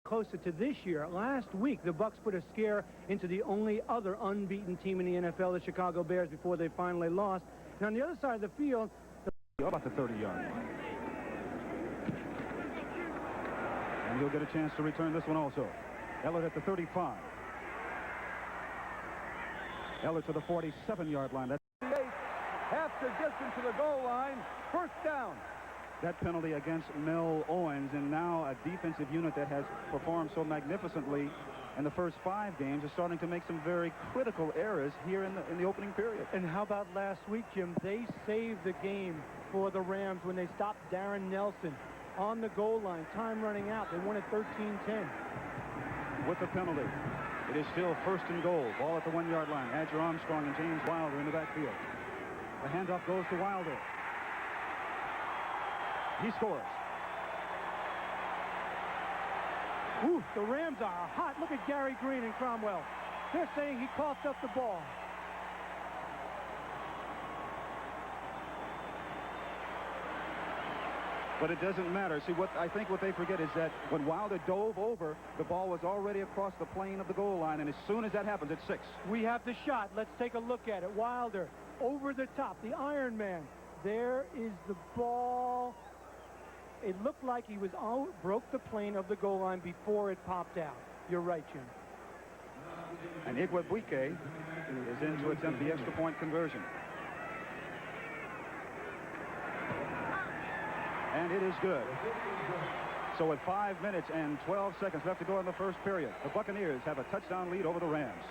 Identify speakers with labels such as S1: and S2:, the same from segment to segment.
S1: closer to this year. Last week, the Bucs put a scare into the only other unbeaten team in the NFL, the Chicago Bears, before they finally lost. And on the other side of the field,
S2: about the 30-yard line. And he'll get a chance to return this one also. Ellert at the 35. Ellert to the 47-yard line. That's
S3: half the distance to the goal line. First down.
S2: That penalty against Mel Owens, and now a defensive unit that has performed so magnificently in the first 5 games is starting to make some very critical errors here in the opening period.
S1: And how about last week, Jim? They saved the game for the Rams when they stopped Darren Nelson on the goal line. Time running out. They won at 13-10.
S2: With the penalty, it is still first and goal. Ball at the 1-yard line. Adger Armstrong and James Wilder in the backfield. The handoff goes to Wilder. He scores.
S1: Ooh, the Rams are hot. Look at Gary Green and Cromwell. They're saying he coughed up the ball.
S2: But it doesn't matter. See, I think what they forget is that when Wilder dove over, the ball was already across the plane of the goal line, and as soon as that happens, it's 6.
S1: We have the shot. Let's take a look at it. Wilder over the top, the Iron Man. There is the ball. It looked like he was broke the plane of the goal line before it popped out. You're right, Jim.
S2: And Igwebuike is in to attempt the extra point conversion. And it is good. So with 5 minutes and 12 seconds left to go in the first period, the Buccaneers have a touchdown lead over the Rams.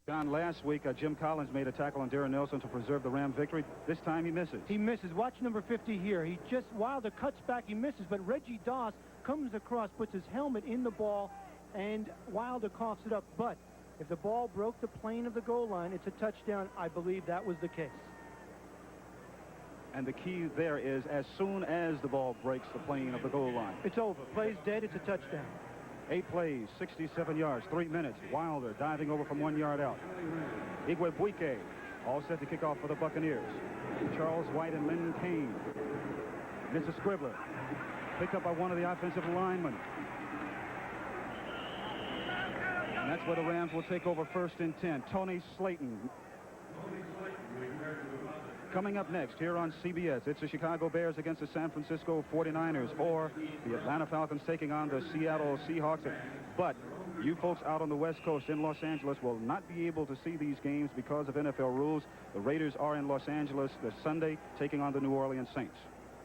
S2: John, last week, Jim Collins made a tackle on Darren Nelson to preserve the Ram victory. This time he misses.
S1: He misses. Watch number 50 here. Wilder cuts back, he misses, but Reggie Doss comes across, puts his helmet in the ball, and Wilder coughs it up. But if the ball broke the plane of the goal line, it's a touchdown. I believe that was the case.
S2: And the key there is as soon as the ball breaks the plane of the goal line.
S1: It's over. Play's dead. It's a touchdown.
S2: 8 plays, 67 yards, 3 minutes. Wilder diving over from 1 yard out. Igwebuike all set to kick off for the Buccaneers. Charles White and Lynn Kane. It's a scribbler. Picked up by one of the offensive linemen. And that's where the Rams will take over first and 10. Tony Slayton. Coming up next here on CBS, it's the Chicago Bears against the San Francisco 49ers, or the Atlanta Falcons taking on the Seattle Seahawks. But you folks out on the West Coast in Los Angeles will not be able to see these games because of NFL rules. The Raiders are in Los Angeles this Sunday taking on the New Orleans Saints.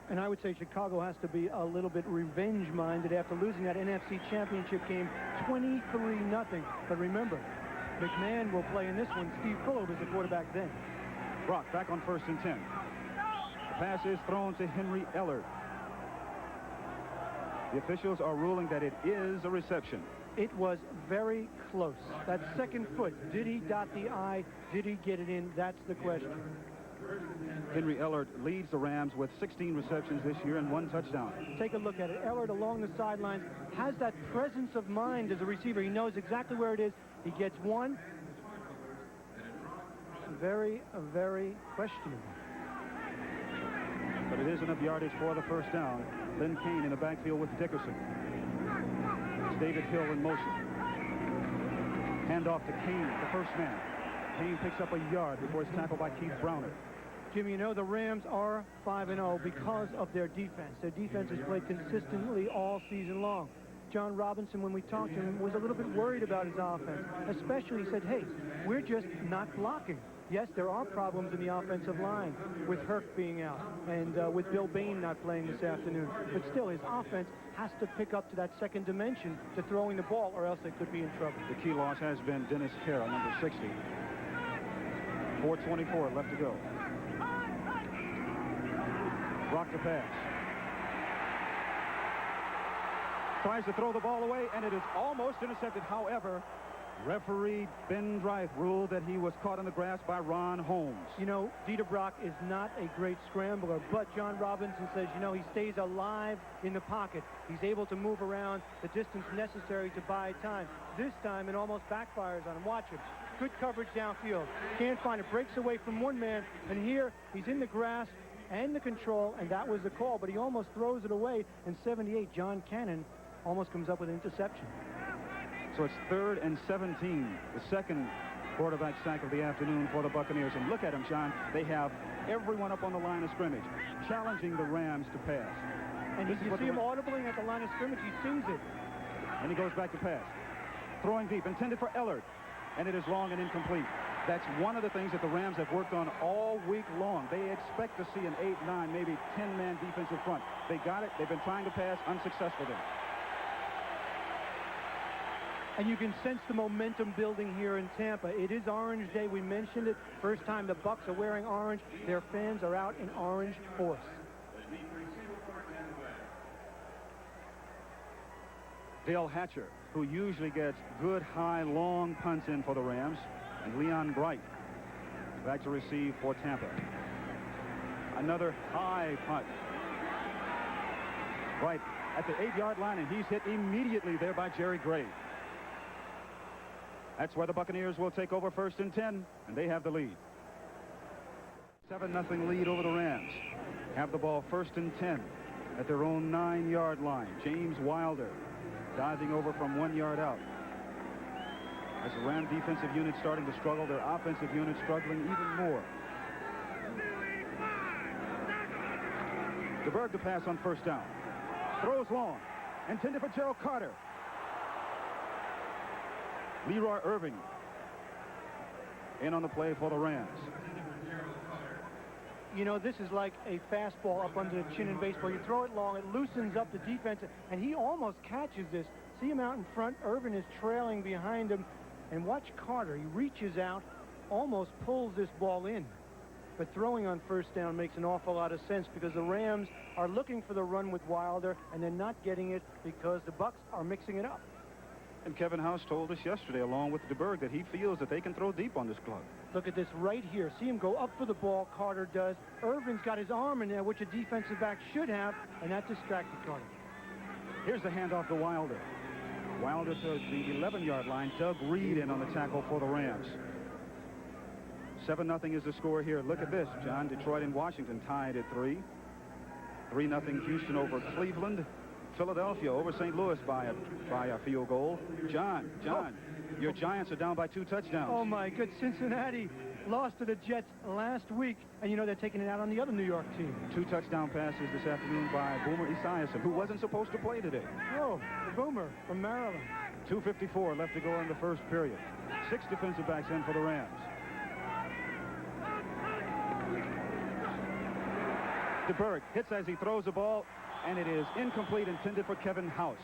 S1: And I would say Chicago has to be a little bit revenge-minded after losing that NFC Championship game 23-0. But remember, McMahon will play in this one. Steve Fuller was the quarterback then.
S2: Brock back on first and 10. The pass is thrown to Henry Ellert. The officials are ruling that it is a reception.
S1: It was very close. That second foot, did he dot the I? Did he get it in? That's the question.
S2: Henry Ellert leads the Rams with 16 receptions this year and 1 touchdown.
S1: Take a look at it. Ellert along the sidelines has that presence of mind as a receiver. He knows exactly where it is. He gets one. Very, very questionable.
S2: But it is enough yardage for the first down. Lynn Kane in the backfield with Dickerson. It's David Hill in motion. Hand off to Kane, the first man. Kane picks up a yard before it's tackled by Keith Browner.
S1: Jim, you know the Rams are 5-0 because of their defense. Their defense has played consistently all season long. John Robinson, when we talked to him, was a little bit worried about his offense. Especially, he said, hey, we're just not blocking. Yes, there are problems in the offensive line with Herc being out and with Bill Bain not playing this afternoon. But still, his offense has to pick up to that second dimension to throwing the ball, or else they could be in trouble.
S2: The key loss has been Dennis Carroll, number 60. 4:24 left to go. Brock the pass. Tries to throw the ball away, and it is almost intercepted. However, referee Ben Dreith ruled that he was caught in the grass by Ron Holmes.
S1: You know, Dieter Brock is not a great scrambler, but John Robinson says, you know, he stays alive in the pocket. He's able to move around the distance necessary to buy time. This time, it almost backfires on him. Watch him. Good coverage downfield. Can't find it. Breaks away from one man, and here he's in the grass and the control, and that was the call, but he almost throws it away. And 78, John Cannon, almost comes up with an interception.
S2: So it's 3rd and 17, the second quarterback sack of the afternoon for the Buccaneers. And look at them, John. They have everyone up on the line of scrimmage, challenging the Rams to pass.
S1: And you see him audibly at the line of scrimmage. He sings it.
S2: And he goes back to pass. Throwing deep, intended for Ellard. And it is long and incomplete. That's one of the things that the Rams have worked on all week long. They expect to see an 8, 9, maybe 10-man defensive front. They got it. They've been trying to pass, unsuccessful there.
S1: And you can sense the momentum building here in Tampa. It is Orange Day. We mentioned it. First time the Bucs are wearing orange. Their fans are out in orange force.
S2: Dale Hatcher, who usually gets good, high, long punts in for the Rams. And Leon Bright back to receive for Tampa. Another high punt. Bright at the 8-yard line, and he's hit immediately there by Jerry Gray. That's where the Buccaneers will take over 1st and 10, and they have the lead. 7-0 lead over the Rams. Have the ball 1st and 10 at their own 9-yard line. James Wilder diving over from 1 yard out. As the Ram defensive unit starting to struggle, their offensive unit struggling even more. DeBerg to pass on 1st down. Throws long. Intended for Gerald Carter. Leroy Irving in on the play for the Rams.
S1: You know, this is like a fastball up under the chin in baseball. You throw it long, it loosens up the defense, and he almost catches this. See him out in front. Irvin is trailing behind him. And watch Carter. He reaches out, almost pulls this ball in. But throwing on 1st down makes an awful lot of sense because the Rams are looking for the run with Wilder, and they're not getting it because the Bucs are mixing it up.
S2: And Kevin House told us yesterday, along with DeBerg, that he feels that they can throw deep on this club.
S1: Look at this right here. See him go up for the ball. Carter does. Irvin's got his arm in there, which a defensive back should have, and that distracted Carter.
S2: Here's the handoff to Wilder. Wilder to the 11-yard line. Doug Reed in on the tackle for the Rams. 7-0 is the score here. Look at this, John. Detroit and Washington tied at 3. 3-0 Houston over Cleveland. Philadelphia over St. Louis by a field goal. John, your Giants are down by 2 touchdowns.
S1: Oh, my good. Cincinnati lost to the Jets last week, and you know they're taking it out on the other New York team. 2
S2: touchdown passes this afternoon by Boomer Esiason, who wasn't supposed to play today.
S1: Oh, the Boomer from Maryland.
S2: 2:54 left to go in the 1st period. 6 defensive backs in for the Rams. DeBerg hits as he throws the ball, and it is incomplete, intended for Kevin House.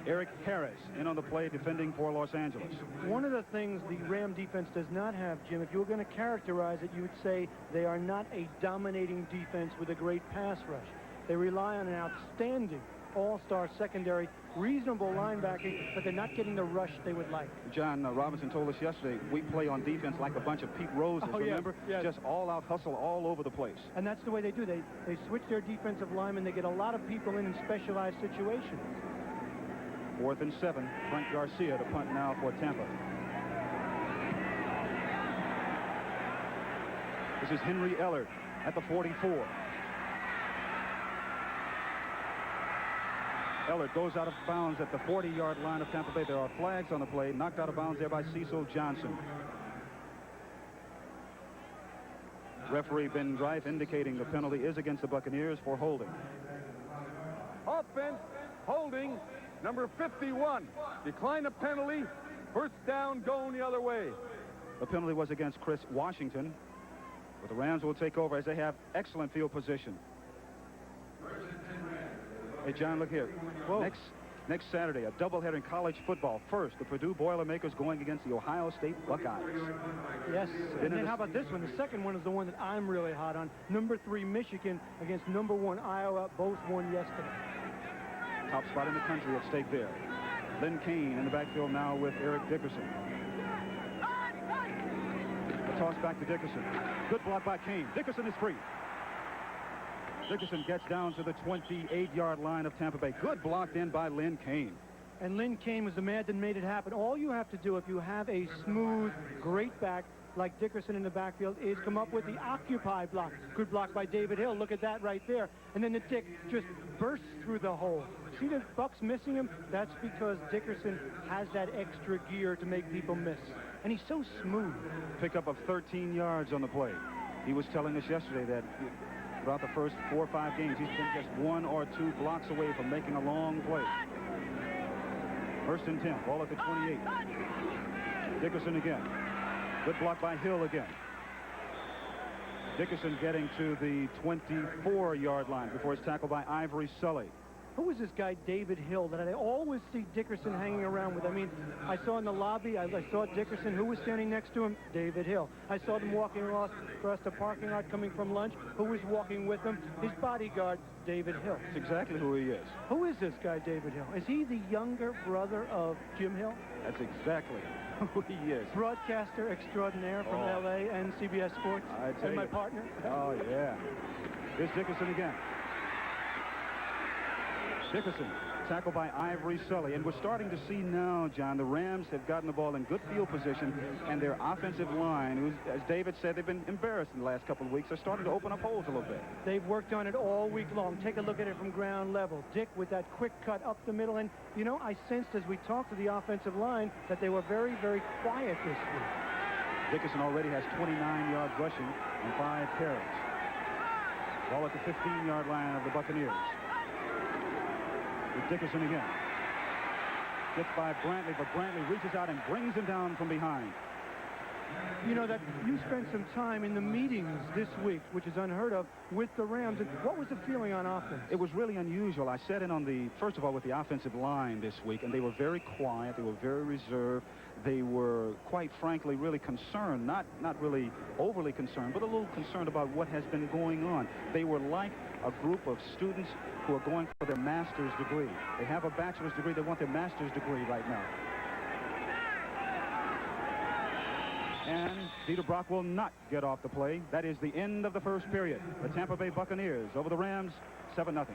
S2: Eric Harris in on the play, defending for Los Angeles.
S1: One of the things the Ram defense does not have, Jim, if you were going to characterize it, you would say they are not a dominating defense with a great pass rush. They rely on an outstanding all-star secondary, reasonable linebacking, but they're not getting the rush they would like.
S2: John Robinson told us yesterday, we play on defense like a bunch of Pete Roses, remember?
S1: Yes.
S2: Just all-out hustle all over the place.
S1: And that's the way they do. They switch their defensive linemen. They get a lot of people in specialized situations.
S2: 4th and 7. Frank Garcia to punt now for Tampa. This is Henry Ellard at the 44. Ellard goes out of bounds at the 40-yard line of Tampa Bay. There are flags on the play. Knocked out of bounds there by Cecil Johnson. Referee Ben Greif indicating the penalty is against the Buccaneers for holding.
S3: Offense, holding, number 51. Decline a penalty. 1st down, going the other way.
S2: The penalty was against Chris Washington. But the Rams will take over as they have excellent field position. Hey, John, look here. Next Saturday, a doubleheader in college football. First, the Purdue Boilermakers going against the Ohio State Buckeyes.
S1: Yes, and then how about this one? The second one is the one that I'm really hot on. Number 3, Michigan against number 1, Iowa. Both won yesterday.
S2: Top spot in the country at stake there. Lynn Kane in the backfield now with Eric Dickerson. A toss back to Dickerson. Good block by Kane. Dickerson is free. Dickerson gets down to the 28-yard line of Tampa Bay. Good blocked in by Lynn Kane.
S1: And Lynn Kane was the man that made it happen. All you have to do if you have a smooth, great back, like Dickerson in the backfield, is come up with the occupy block. Good block by David Hill. Look at that right there. And then the Dick just bursts through the hole. See the Bucks missing him? That's because Dickerson has that extra gear to make people miss. And he's so smooth.
S2: Pickup of 13 yards on the play. He was telling us yesterday that throughout the first 4 or 5 games, he's been just 1 or 2 blocks away from making a long play. First and 10, ball at the 28. Dickerson again. Good block by Hill again. Dickerson getting to the 24-yard line before it's tackled by Ivory Sully.
S1: Who is this guy, David Hill, that I always see Dickerson hanging around with? I mean, I saw in the lobby, I saw Dickerson. Who was standing next to him? David Hill. I saw them walking across the parking lot coming from lunch. Who was walking with him? His bodyguard, David Hill.
S2: That's exactly who he is.
S1: Who is this guy, David Hill? Is he the younger brother of Jim Hill?
S2: That's exactly who he is.
S1: Broadcaster extraordinaire from L.A. and CBS Sports. And my partner.
S2: Oh, yeah. Here's Dickerson again. Dickerson, tackled by Ivory Sully. And we're starting to see now, John, the Rams have gotten the ball in good field position, and their offensive line, who's, as David said, they've been embarrassed in the last couple of weeks, are starting to open up holes a little bit.
S1: They've worked on it all week long. Take a look at it from ground level. Dick with that quick cut up the middle. And, you know, I sensed as we talked to the offensive line that they were very, very quiet this week.
S2: Dickerson already has 29 yards rushing and 5 carries. Ball at the 15-yard line of the Buccaneers. With Dickerson again. Gets by Brantley, but Brantley reaches out and brings him down from behind.
S1: You know that you spent some time in the meetings this week, which is unheard of, with the Rams. And what was the feeling on offense?
S2: It was really unusual. I sat in on the, first of all, with the offensive line this week, and they were very quiet. They were very reserved. They were, quite frankly, really concerned, not really overly concerned, but a little concerned about what has been going on. They were like a group of students who are going for their master's degree. They have a bachelor's degree. They want their master's degree right now. And Peter Brock will not get off the play. That is the end of the first period. The Tampa Bay Buccaneers over the Rams, 7-0.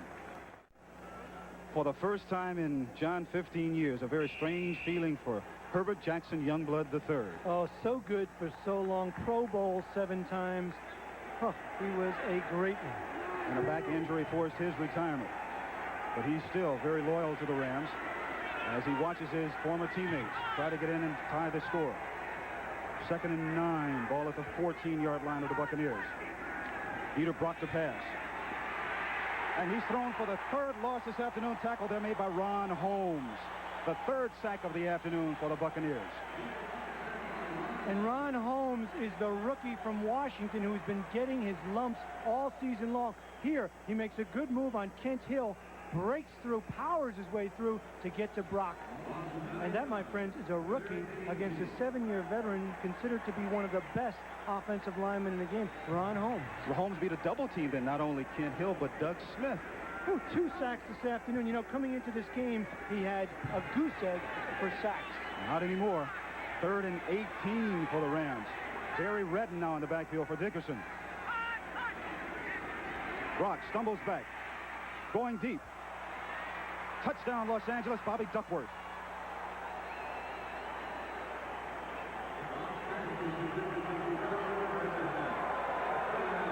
S2: For the first time in, John, 15 years, a very strange feeling for Herbert Jackson Youngblood III.
S1: Oh, so good for so long. Pro Bowl 7 times. Huh, he was a great one.
S2: And a back injury forced his retirement. But he's still very loyal to the Rams as he watches his former teammates try to get in and tie the score. 2nd and 9, ball at the 14-yard line of the Buccaneers. Peter Brock to pass. And he's thrown for the 3rd loss this afternoon. Tackle there made by Ron Holmes. The 3rd sack of the afternoon for the Buccaneers.
S1: And Ron Holmes is the rookie from Washington who's been getting his lumps all season long. Here, he makes a good move on Kent Hill, breaks through, powers his way through to get to Brock. And that, my friends, is a rookie against a 7-year veteran considered to be one of the best offensive linemen in the game, Ron Holmes.
S2: Well, Holmes beat a double team then, not only Kent Hill, but Doug Smith.
S1: Ooh, 2 sacks this afternoon. You know, coming into this game, he had a goose egg for sacks.
S2: Not anymore. 3rd and 18 for the Rams. Barry Redden now in the backfield for Dickerson. Brock stumbles back. Going deep. Touchdown, Los Angeles, Bobby Duckworth.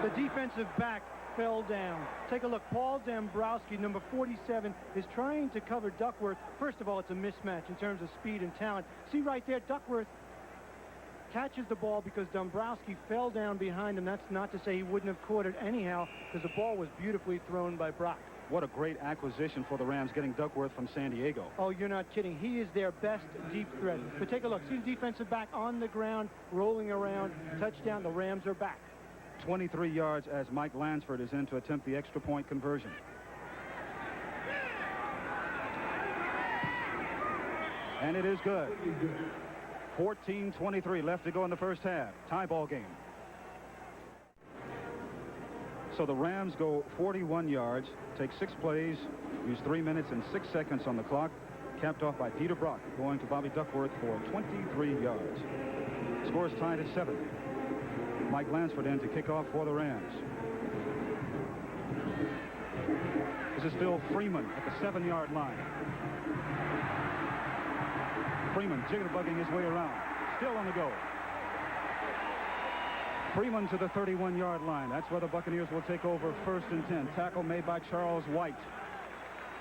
S1: The defensive back fell down. Take a look. Paul Dombrowski, number 47, is trying to cover Duckworth. First of all, it's a mismatch in terms of speed and talent. See right there, Duckworth catches the ball because Dombrowski fell down behind him. That's not to say he wouldn't have caught it anyhow, because the ball was beautifully thrown by Brock.
S2: What a great acquisition for the Rams, getting Duckworth from San Diego.
S1: Oh, you're not kidding. He is their best deep threat. But take a look. See the defensive back on the ground, rolling around. Touchdown. The Rams are back.
S2: 23 yards as Mike Lansford is in to attempt the extra point conversion. And it is good. 14:23 left to go in the first half. Tie ball game. So the Rams go 41 yards, take 6 plays, use 3 minutes and 6 seconds on the clock, capped off by Peter Brock going to Bobby Duckworth for 23 yards. Score is tied at 7. Mike Lansford in to kick off for the Rams. This is Phil Freeman at the 7-yard line. Freeman jiggle-bugging his way around. Still on the go. Freeman to the 31-yard line. That's where the Buccaneers will take over 1st and 10. Tackle made by Charles White.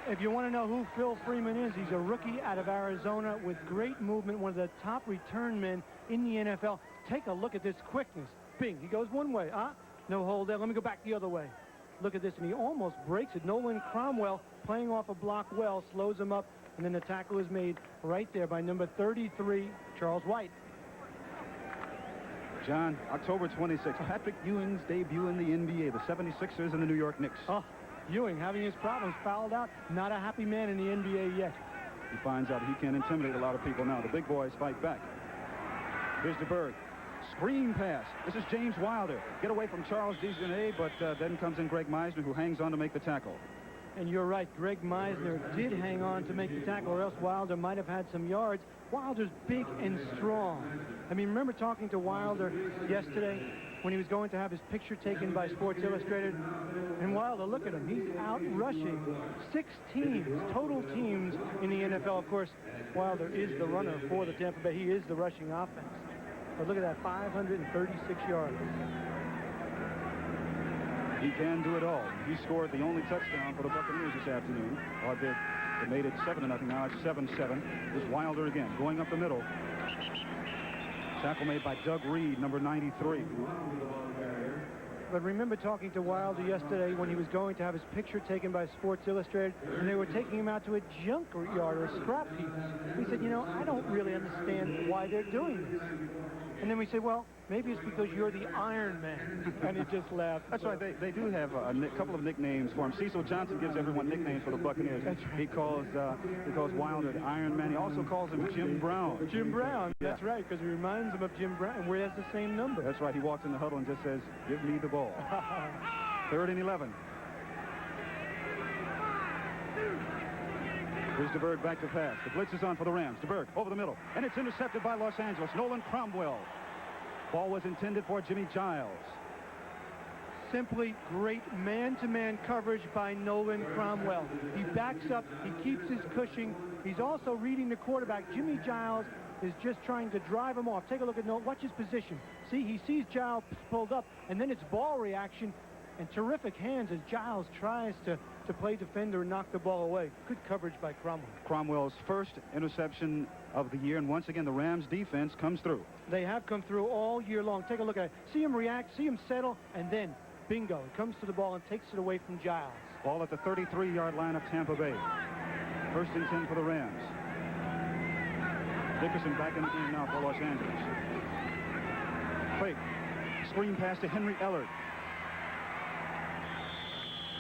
S1: If you want to know who Phil Freeman is, he's a rookie out of Arizona with great movement, one of the top return men in the NFL. Take a look at this quickness. Bing, he goes one way. No hold there. Let me go back the other way. Look at this, and he almost breaks it. Nolan Cromwell, playing off a block well, slows him up, and then the tackle is made right there by number 33, Charles White.
S2: John, October 26th, Patrick Ewing's debut in the NBA, the 76ers and the New York Knicks.
S1: Ewing having his problems, fouled out, not a happy man in the NBA yet.
S2: He finds out he can intimidate a lot of people now. The big boys fight back. Here's DeBerg. Screen pass. This is James Wilder. Get away from Charles Dejanay, but then comes in Greg Meisner, who hangs on to make the tackle.
S1: And you're right, Greg Meisner did hang on to make the tackle, or else Wilder might have had some yards. Wilder's big and strong. I mean, remember talking to Wilder yesterday when he was going to have his picture taken by Sports Illustrated? And Wilder, look at him. He's out rushing 6 teams, total teams in the NFL. Of course, Wilder is the runner for the Tampa Bay. He is the rushing offense. But look at that, 536 yards.
S2: He can do it all. He scored the only touchdown for the Buccaneers this afternoon. They made it 7-0. Now it's 7-7. There's Wilder again, going up the middle. Tackle made by Doug Reed, number 93.
S1: But remember talking to Wilder yesterday when he was going to have his picture taken by Sports Illustrated, and they were taking him out to a junk yard or a scrap heap. He said, you know, I don't really understand why they're doing this. And then we said, well, maybe it's because you're the Iron Man. And he just laughed.
S2: That's right. They do have a couple of nicknames for him. Cecil Johnson gives everyone nicknames for the Buccaneers.
S1: That's right.
S2: He calls Wilder the Iron Man. He also calls him Jim Brown.
S1: Jim Brown.
S2: Yeah.
S1: That's right, because he reminds him of Jim Brown, and wears the same number.
S2: That's right. He walks in the huddle and just says, give me the ball. 3rd and 11. Here's DeBerg back to pass. The blitz is on for the Rams. DeBerg over the middle. And it's intercepted by Los Angeles. Nolan Cromwell. Ball was intended for Jimmy Giles.
S1: Simply great man-to-man coverage by Nolan Cromwell. He backs up. He keeps his cushion. He's also reading the quarterback. Jimmy Giles is just trying to drive him off. Take a look at Nolan. Watch his position. See, he sees Giles pulled up, and then it's ball reaction. And terrific hands as Giles tries to play defender and knock the ball away. Good coverage by Cromwell.
S2: Cromwell's first interception of the year, and once again the Rams defense comes through.
S1: They have come through all year long. Take a look at it. See him react, see him settle, and then bingo, he comes to the ball and takes it away from Giles.
S2: Ball at the 33-yard line of Tampa Bay. 1st and 10 for the Rams. Dickerson back in the game now for Los Angeles. Fake. Screen pass to Henry Ellard.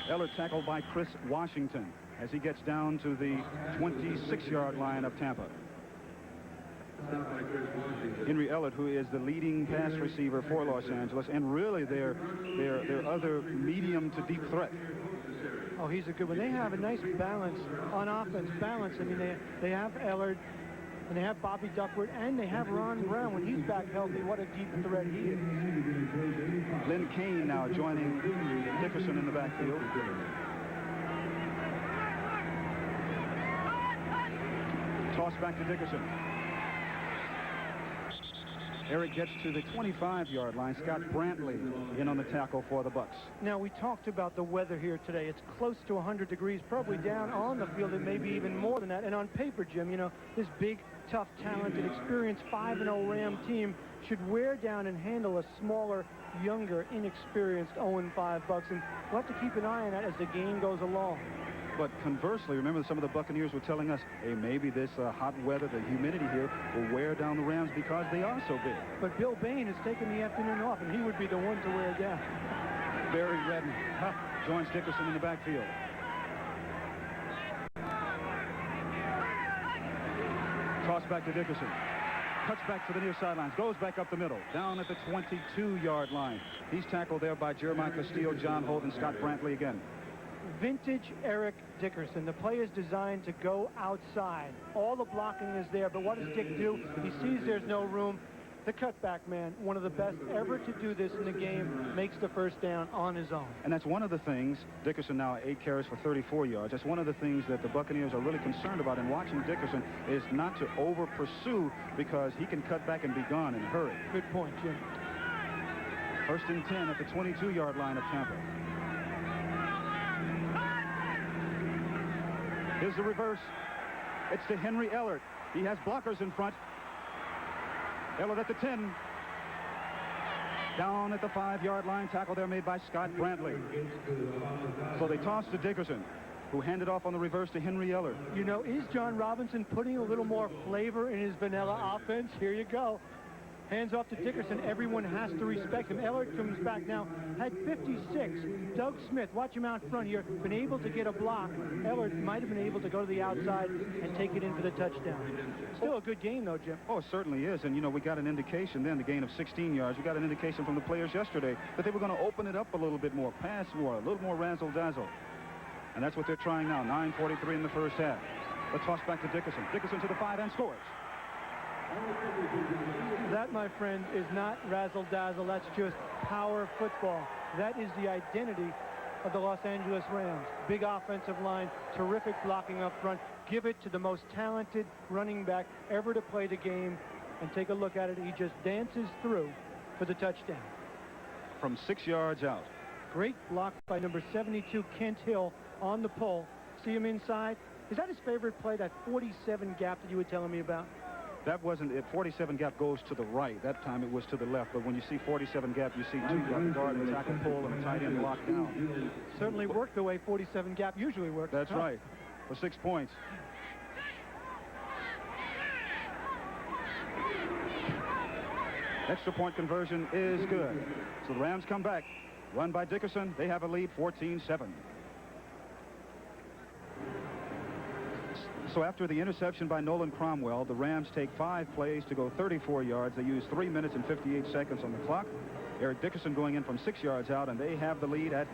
S2: Ellard tackled by Chris Washington as he gets down to the 26-yard line of Tampa. Henry Ellard, who is the leading pass receiver for Los Angeles, and really their other medium to deep threat.
S1: Oh, he's a good one. They have a nice balance on offense. I mean, they have Ellard, and they have Bobby Duckworth, and they have Ron Brown. When he's back healthy, what a deep threat he is.
S2: Lynn Kane now joining Dickerson in the backfield. Toss back to Dickerson. Eric gets to the 25-yard line. Scott Brantley in on the tackle for the Bucs.
S1: Now, we talked about the weather here today. It's close to 100 degrees, probably down on the field, and maybe even more than that. And on paper, Jim, you know, this big, tough, talented, experienced 5-0 Ram team should wear down and handle a smaller, younger, inexperienced 0-5 Bucs. And we'll have to keep an eye on that as the game goes along.
S2: But conversely, remember some of the Buccaneers were telling us, hey, maybe this hot weather, the humidity here, will wear down the Rams because they are so big.
S1: But Bill Bain has taken the afternoon off, and he would be the one to wear down.
S2: Barry Redden joins Dickerson in the backfield. Toss back to Dickerson. Cuts back to the near sidelines. Goes back up the middle. Down at the 22-yard line. He's tackled there by Jeremiah Castillo, John Holt, and Scott Brantley again.
S1: Vintage Eric Dickerson. The play is designed to go outside. All the blocking is there, but what does Dick do? He sees there's no room. The cutback man, one of the best ever to do this in the game, makes the first down on his own.
S2: And that's one of the things, Dickerson now 8 carries for 34 yards. That's one of the things that the Buccaneers are really concerned about in watching Dickerson is not to over-pursue because he can cut back and be gone in a hurry.
S1: Good point, Jim.
S2: First and 10 at the 22-yard line of Tampa. Here's the reverse. It's to Henry Ellert. He has blockers in front. Ellert at the 10. Down at the 5-yard line. Tackle there made by Scott Brantley. So they toss to Dickerson, who handed off on the reverse to Henry Ellert.
S1: You know, is John Robinson putting a little more flavor in his vanilla offense? Here you go. Hands off to Dickerson. Everyone has to respect him. Ellert comes back now. Had 56. Doug Smith, watch him out front here. Been able to get a block. Ellert might have been able to go to the outside and take it in for the touchdown. Still a good game, though, Jim.
S2: Oh, it certainly is. And, you know, we got an indication then, the gain of 16 yards. We got an indication from the players yesterday that they were going to open it up a little bit more, pass more, a little more razzle-dazzle. And that's what they're trying now. 9:43 in the first half. The toss back to Dickerson. Dickerson to the 5 and scores.
S1: That, my friend, is not razzle-dazzle. That's just power football. That is the identity of the Los Angeles Rams. Big offensive line, terrific blocking up front. Give it to the most talented running back ever to play the game. And take a look at it. He just dances through for the touchdown.
S2: From 6 yards out.
S1: Great block by number 72, Kent Hill, on the pull. See him inside. Is that his favorite play, that 47 gap that you were telling me about?
S2: That wasn't it. 47 gap goes to the right. That time it was to the left. But when you see 47 gap, you see two guard and tackle pull and a tight end locked down.
S1: Certainly worked the way 47 gap usually works.
S2: That's right. For 6 points. Extra point conversion is good. So the Rams come back. Run by Dickerson. They have a lead, 14-7. So after the interception by Nolan Cromwell, the Rams take 5 plays to go 34 yards. They use 3 minutes and 58 seconds on the clock. Eric Dickerson going in from 6 yards out, and they have the lead at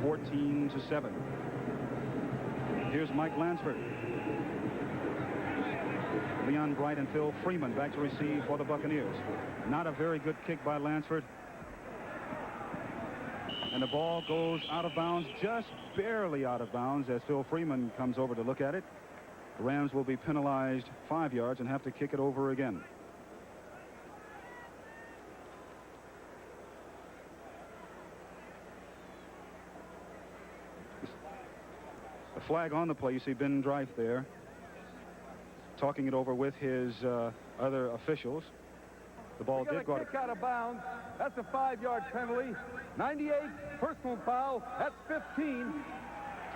S2: 14-7. Here's Mike Lansford. Leon Bright and Phil Freeman back to receive for the Buccaneers. Not a very good kick by Lansford. And the ball goes out of bounds, just barely out of bounds, as Phil Freeman comes over to look at it. The Rams will be penalized 5 yards and have to kick it over again. The flag on the play. You see Ben Dreif there talking it over with his other officials. The ball did go
S3: kick out of bounds. That's a 5-yard penalty. 98 personal foul. That's 15.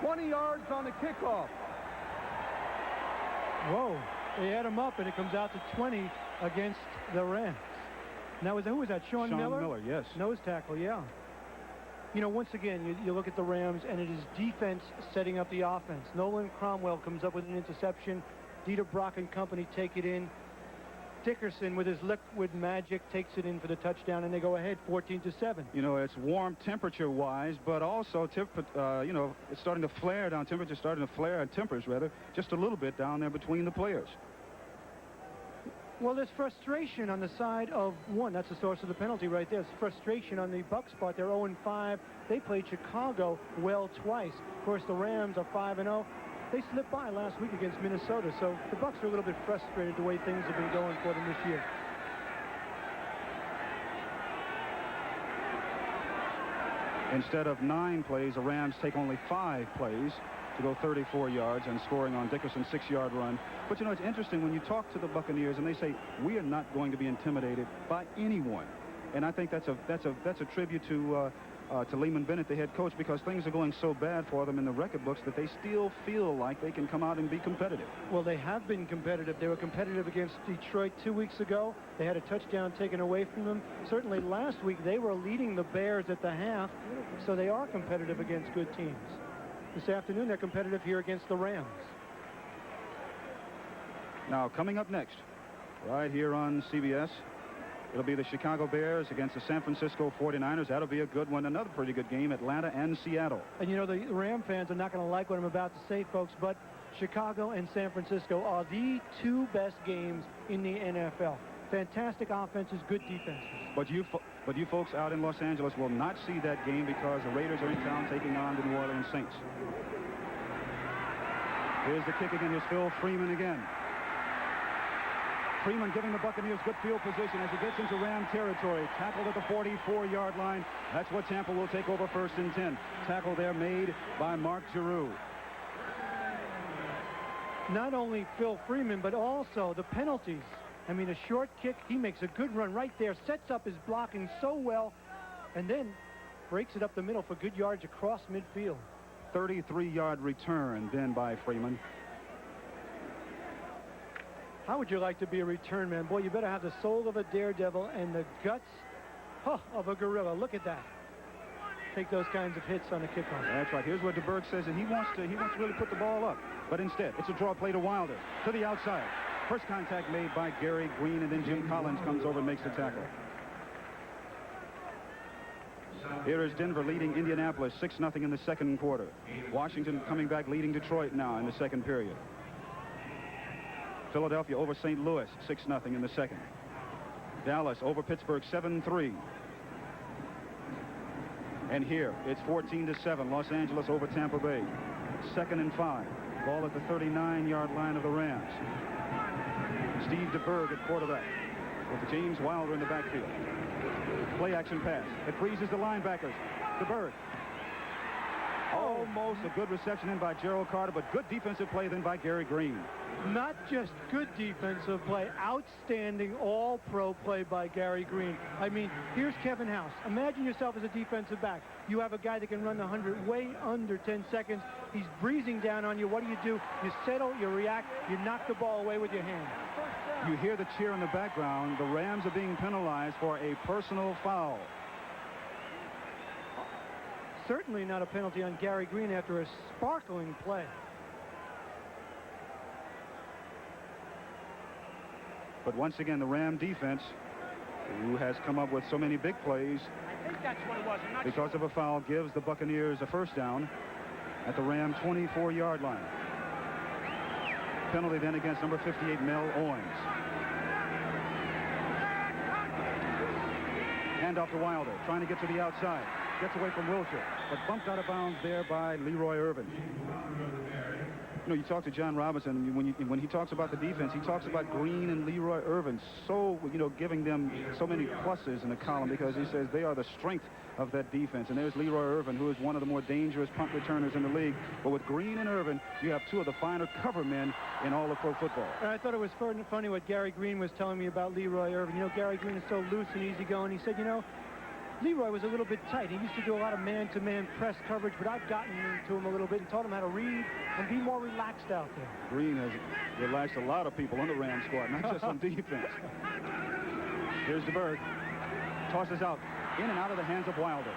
S3: 20 yards on the kickoff.
S1: Whoa, they add him up, and it comes out to 20 against the Rams. Now, who was that? Sean Miller?
S2: Sean Miller, yes.
S1: Nose tackle, yeah. You know, once again, you look at the Rams, and it is defense setting up the offense. Nolan Cromwell comes up with an interception. Dieter Brock and company take it in. Dickerson, with his liquid magic, takes it in for the touchdown, and they go ahead 14-7.
S2: You know, it's warm temperature-wise, but also, you know, it's starting to flare down. Temperature's starting to flare, tempers rather, just a little bit down there between the players.
S1: Well, there's frustration on the side of one. That's the source of the penalty right there. There's frustration on the Bucs part. They're 0-5. They played Chicago well twice. Of course, the Rams are 5-0. They slipped by last week against Minnesota, so the Bucs are a little bit frustrated the way things have been going for them this year.
S2: Instead of 9 plays, the Rams take only 5 plays to go 34 yards and scoring on Dickerson's 6-yard run. But, you know, it's interesting when you talk to the Buccaneers and they say, we are not going to be intimidated by anyone. And I think that's a tribute to Lehman Bennett, the head coach, because things are going so bad for them in the record books that they still feel like they can come out and be competitive.
S1: Well, they have been competitive. They were competitive against Detroit 2 weeks ago. They had a touchdown taken away from them. Certainly last week they were leading the Bears at the half, so they are competitive against good teams. This afternoon they're competitive here against the Rams.
S2: Now, coming up next, right here on CBS, it'll be the Chicago Bears against the San Francisco 49ers. That'll be a good one. Another pretty good game, Atlanta and Seattle.
S1: And, you know, the Ram fans are not going to like what I'm about to say, folks, but Chicago and San Francisco are the 2 best games in the NFL. Fantastic offenses, good defenses.
S2: But you folks out in Los Angeles will not see that game because the Raiders are in town taking on the New Orleans Saints. Here's the kick again. Here's Phil Freeman again. Freeman giving the Buccaneers good field position as he gets into Ram territory. Tackled at the 44-yard line. That's what Tampa will take over 1st and 10. Tackle there made by Mark Giroux.
S1: Not only Phil Freeman, but also the penalties. I mean, a short kick, he makes a good run right there, sets up his blocking so well, and then breaks it up the middle for good yards across midfield.
S2: 33-yard return then by Freeman.
S1: How would you like to be a return man? Boy, you better have the soul of a daredevil and the guts of a gorilla. Look at that. Take those kinds of hits on a kickoff.
S2: That's right. Here's what DeBerg says that he wants to really put the ball up. But instead, it's a draw play to Wilder. To the outside. First contact made by Gary Green, and then Jim Collins comes over and makes the tackle. Here is Denver leading Indianapolis 6-0 in the second quarter. Washington coming back leading Detroit now in the second period. Philadelphia over St. Louis 6-0 in the second. Dallas over Pittsburgh 7-3. And here it's 14-7. Los Angeles over Tampa Bay. 2nd and 5. Ball at the 39-yard line of the Rams. Steve DeBerg at quarterback with James Wilder in the backfield. Play action pass. It freezes the linebackers. DeBerg. Almost a good reception in by Gerald Carter, but good defensive play then by Gary Green.
S1: Not just good defensive play, outstanding all-pro play by Gary Green. I mean, here's Kevin House. Imagine yourself as a defensive back. You have a guy that can run the 100 way under 10 seconds. He's breezing down on you. What do? You settle, you react, you knock the ball away with your hand.
S2: You hear the cheer in the background. The Rams are being penalized for a personal foul.
S1: Certainly not a penalty on Gary Green after a sparkling play.
S2: But once again, the Ram defense, who has come up with so many big plays,
S4: I think that's what it was.
S2: because of a foul, gives the Buccaneers a first down at the Ram 24-yard line. Penalty then against number 58, Mel Owens. Hand off to Wilder, trying to get to the outside. Gets away from Wilshire, but bumped out of bounds there by Leroy Irvin. You know, you talk to John Robinson, and when he talks about the defense, he talks about Green and Leroy Irvin, so, giving them so many pluses in the column, because he says they are the strength of that defense. And there's Leroy Irvin, who is one of the more dangerous punt returners in the league. But with Green and Irvin, you have two of the finer cover men in all of pro football.
S1: And I thought it was funny what Gary Green was telling me about Leroy Irvin. You know, Gary Green is so loose and easygoing. He said, Leroy was a little bit tight. He used to do a lot of man-to-man press coverage, but I've gotten into him a little bit and taught him how to read and be more relaxed out there.
S2: Green has relaxed a lot of people on the Rams squad, not just on defense. Here's DeBerg. Tosses out in and out of the hands of Wilder.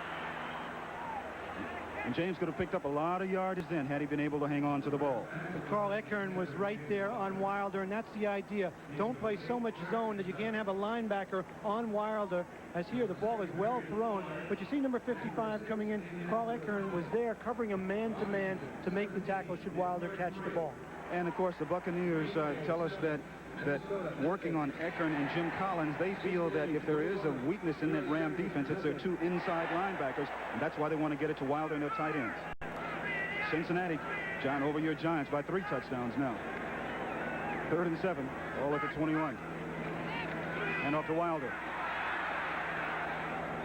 S2: And James could have picked up a lot of yardage then had he been able to hang on to the ball.
S1: But Carl Eckern was right there on Wilder, and that's the idea. Don't play so much zone that you can't have a linebacker on Wilder. As here, the ball is well thrown. But you see number 55 coming in. Carl Eckern was there covering a man-to-man to make the tackle should Wilder catch the ball.
S2: And, of course, the Buccaneers tell us that working on Eckern and Jim Collins, they feel that if there is a weakness in that Ram defense, it's their two inside linebackers, and that's why they want to get it to Wilder and their tight ends. Cincinnati, John, over your Giants by 3 touchdowns now. 3rd and 7, all at the 21. And off to Wilder.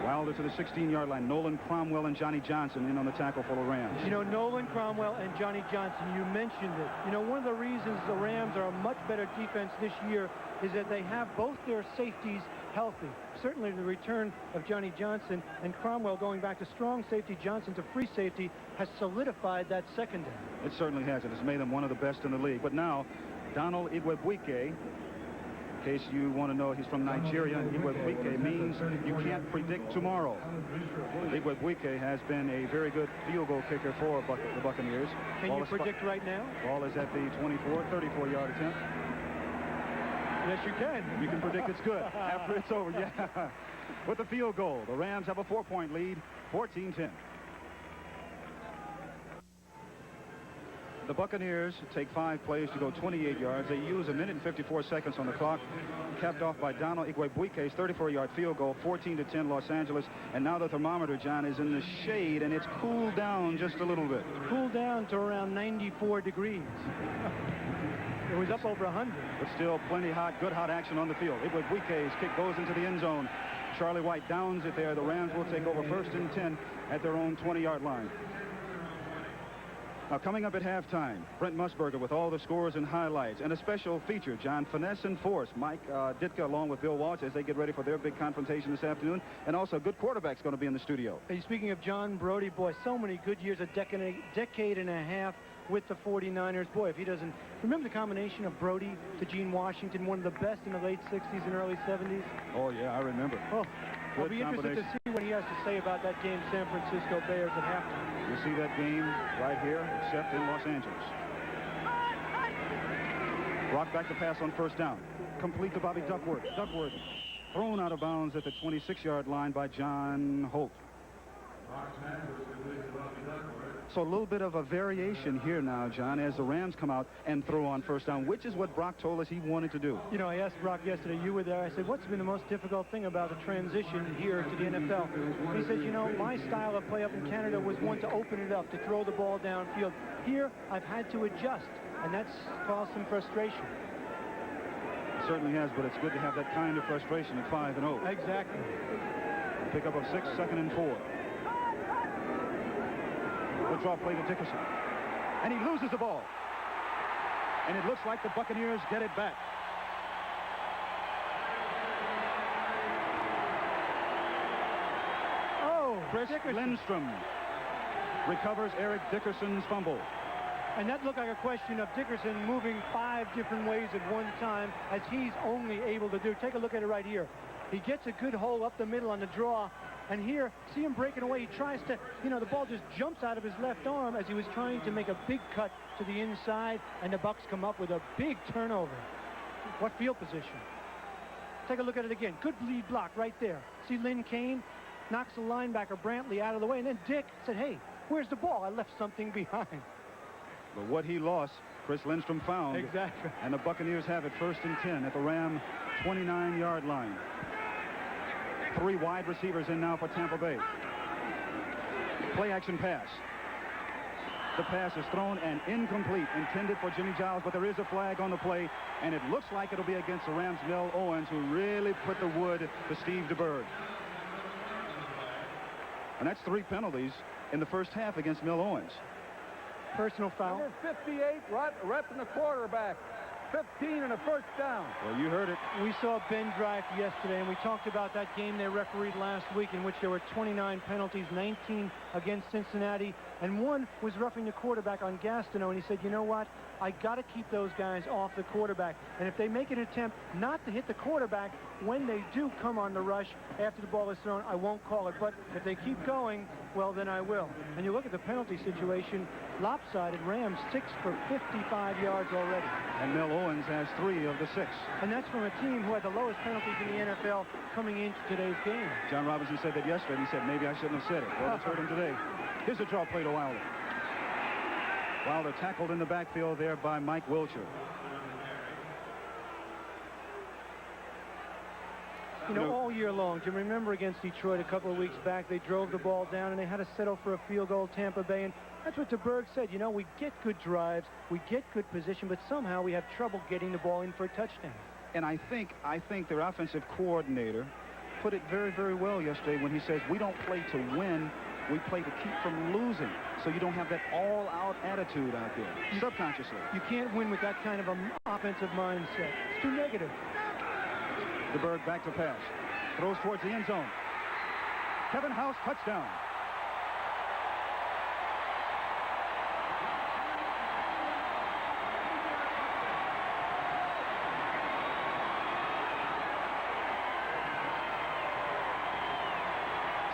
S2: Wilder to the 16-yard line. Nolan Cromwell and Johnny Johnson in on the tackle for the Rams.
S1: Nolan Cromwell and Johnny Johnson, you mentioned it. One of the reasons the Rams are a much better defense this year is that they have both their safeties healthy. Certainly the return of Johnny Johnson and Cromwell going back to strong safety, Johnson to free safety, has solidified that secondary.
S2: It certainly has. It has made them one of the best in the league. But now, Donald Igwebuike, in case you want to know, he's from Nigeria, and Igwebuike means you can't predict tomorrow. Igwebuike has been a very good field goal kicker for the Buccaneers.
S1: Can you predict right now?
S2: Ball is at the 34-yard attempt.
S1: Yes, you can.
S2: You can predict it's good after it's over, yeah. With the field goal, the Rams have a 4-point lead, 14-10. The Buccaneers take 5 plays to go 28 yards. They use 1 minute and 54 seconds on the clock, capped off by Donald Igwebuike's 34-yard field goal, 14-10 Los Angeles. And now the thermometer, John, is in the shade, and it's cooled down just a little bit.
S1: Cooled down to around 94 degrees. was up over 100.
S2: But still plenty good hot action on the field. Igwebuike's kick goes into the end zone. Charlie White downs it there. The Rams will take over 1st and 10 at their own 20-yard line. Now, coming up at halftime, Brent Musburger with all the scores and highlights, and a special feature, John, Finesse and Force. Mike Ditka along with Bill Walsh as they get ready for their big confrontation this afternoon. And also, a good quarterback's going to be in the studio.
S1: Hey, speaking of John Brody, boy, so many good years, a decade and a half with the 49ers. Boy, if he doesn't... Remember the combination of Brody to Gene Washington, one of the best in the late 60s and early 70s?
S2: Oh, yeah, I remember.
S1: Oh, I'll be interested to see what he has to say about that game, San Francisco Bears at halftime.
S2: You see that game right here, except in Los Angeles. Rock back to pass on 1st down. Complete to Bobby Duckworth. Duckworth thrown out of bounds at the 26-yard line by John Holt. So a little bit of a variation here now, John, as the Rams come out and throw on 1st down, which is what Brock told us he wanted to do.
S1: You know, I asked Brock yesterday, you were there, I said, what's been the most difficult thing about the transition here to the NFL? He said, you know, my style of play up in Canada was one to open it up, to throw the ball downfield. Here, I've had to adjust, and that's caused some frustration.
S2: It certainly has, but it's good to have that kind of frustration at 5-0.
S1: Exactly.
S2: Pick up of 6, 2nd and 4. Good draw play to Dickerson. And he loses the ball. And it looks like the Buccaneers get it back.
S1: Oh,
S2: Chris
S1: Dickerson.
S2: Lindstrom recovers Eric Dickerson's fumble.
S1: And that looked like a question of Dickerson moving 5 different ways at one time, as he's only able to do. Take a look at it right here. He gets a good hole up the middle on the draw. And here, see him breaking away. He tries to, you know, the ball just jumps out of his left arm as he was trying to make a big cut to the inside, and the Bucs come up with a big turnover. What field position? Take a look at it again. Good lead block right there. See Lynn Kane knocks the linebacker Brantley out of the way, and then Dick said, hey, where's the ball? I left something behind.
S2: But what he lost, Chris Lindstrom found.
S1: Exactly.
S2: And the Buccaneers have it 1st and 10 at the Ram 29-yard line. 3 wide receivers in now for Tampa Bay. Play action pass. The pass is thrown and incomplete, intended for Jimmy Giles, but there is a flag on the play, and it looks like it'll be against the Rams' Mel Owens, who really put the wood to Steve DeBerg. And that's 3 penalties in the first half against Mel Owens.
S1: Personal foul.
S3: Number 58, repping the quarterback. 15 and a 1st down.
S2: Well, you heard it.
S1: We saw Ben Dreif yesterday, and we talked about that game they refereed last week in which there were 29 penalties, 19 against Cincinnati, and 1 was roughing the quarterback on Gastineau, and he said, you know what? I got to keep those guys off the quarterback. And if they make an attempt not to hit the quarterback when they do come on the rush after the ball is thrown, I won't call it. But if they keep going, well, then I will. And you look at the penalty situation, lopsided. Rams 6 for 55 yards already.
S2: And Mel Owens has 3 of the 6.
S1: And that's from a team who had the lowest penalties in the NFL coming into today's game.
S2: John Robinson said that yesterday, and he said, maybe I shouldn't have said it. Well, let's heard him today. Here's a draw play to Wilder. Wilder tackled in the backfield there by Mike Wilcher.
S1: You know, all year long, Jim, remember against Detroit a couple of weeks back, they drove the ball down and they had to settle for a field goal, Tampa Bay, and that's what DeBerg said. You know, we get good drives, we get good position, but somehow we have trouble getting the ball in for a touchdown.
S2: And I think their offensive coordinator put it very, very well yesterday when he says, we don't play to win, we play to keep from losing. So you don't have that all-out attitude out there, subconsciously.
S1: You can't win with that kind of an offensive mindset. It's too negative.
S2: DeBerg back to pass. Throws towards the end zone. Kevin House, touchdown.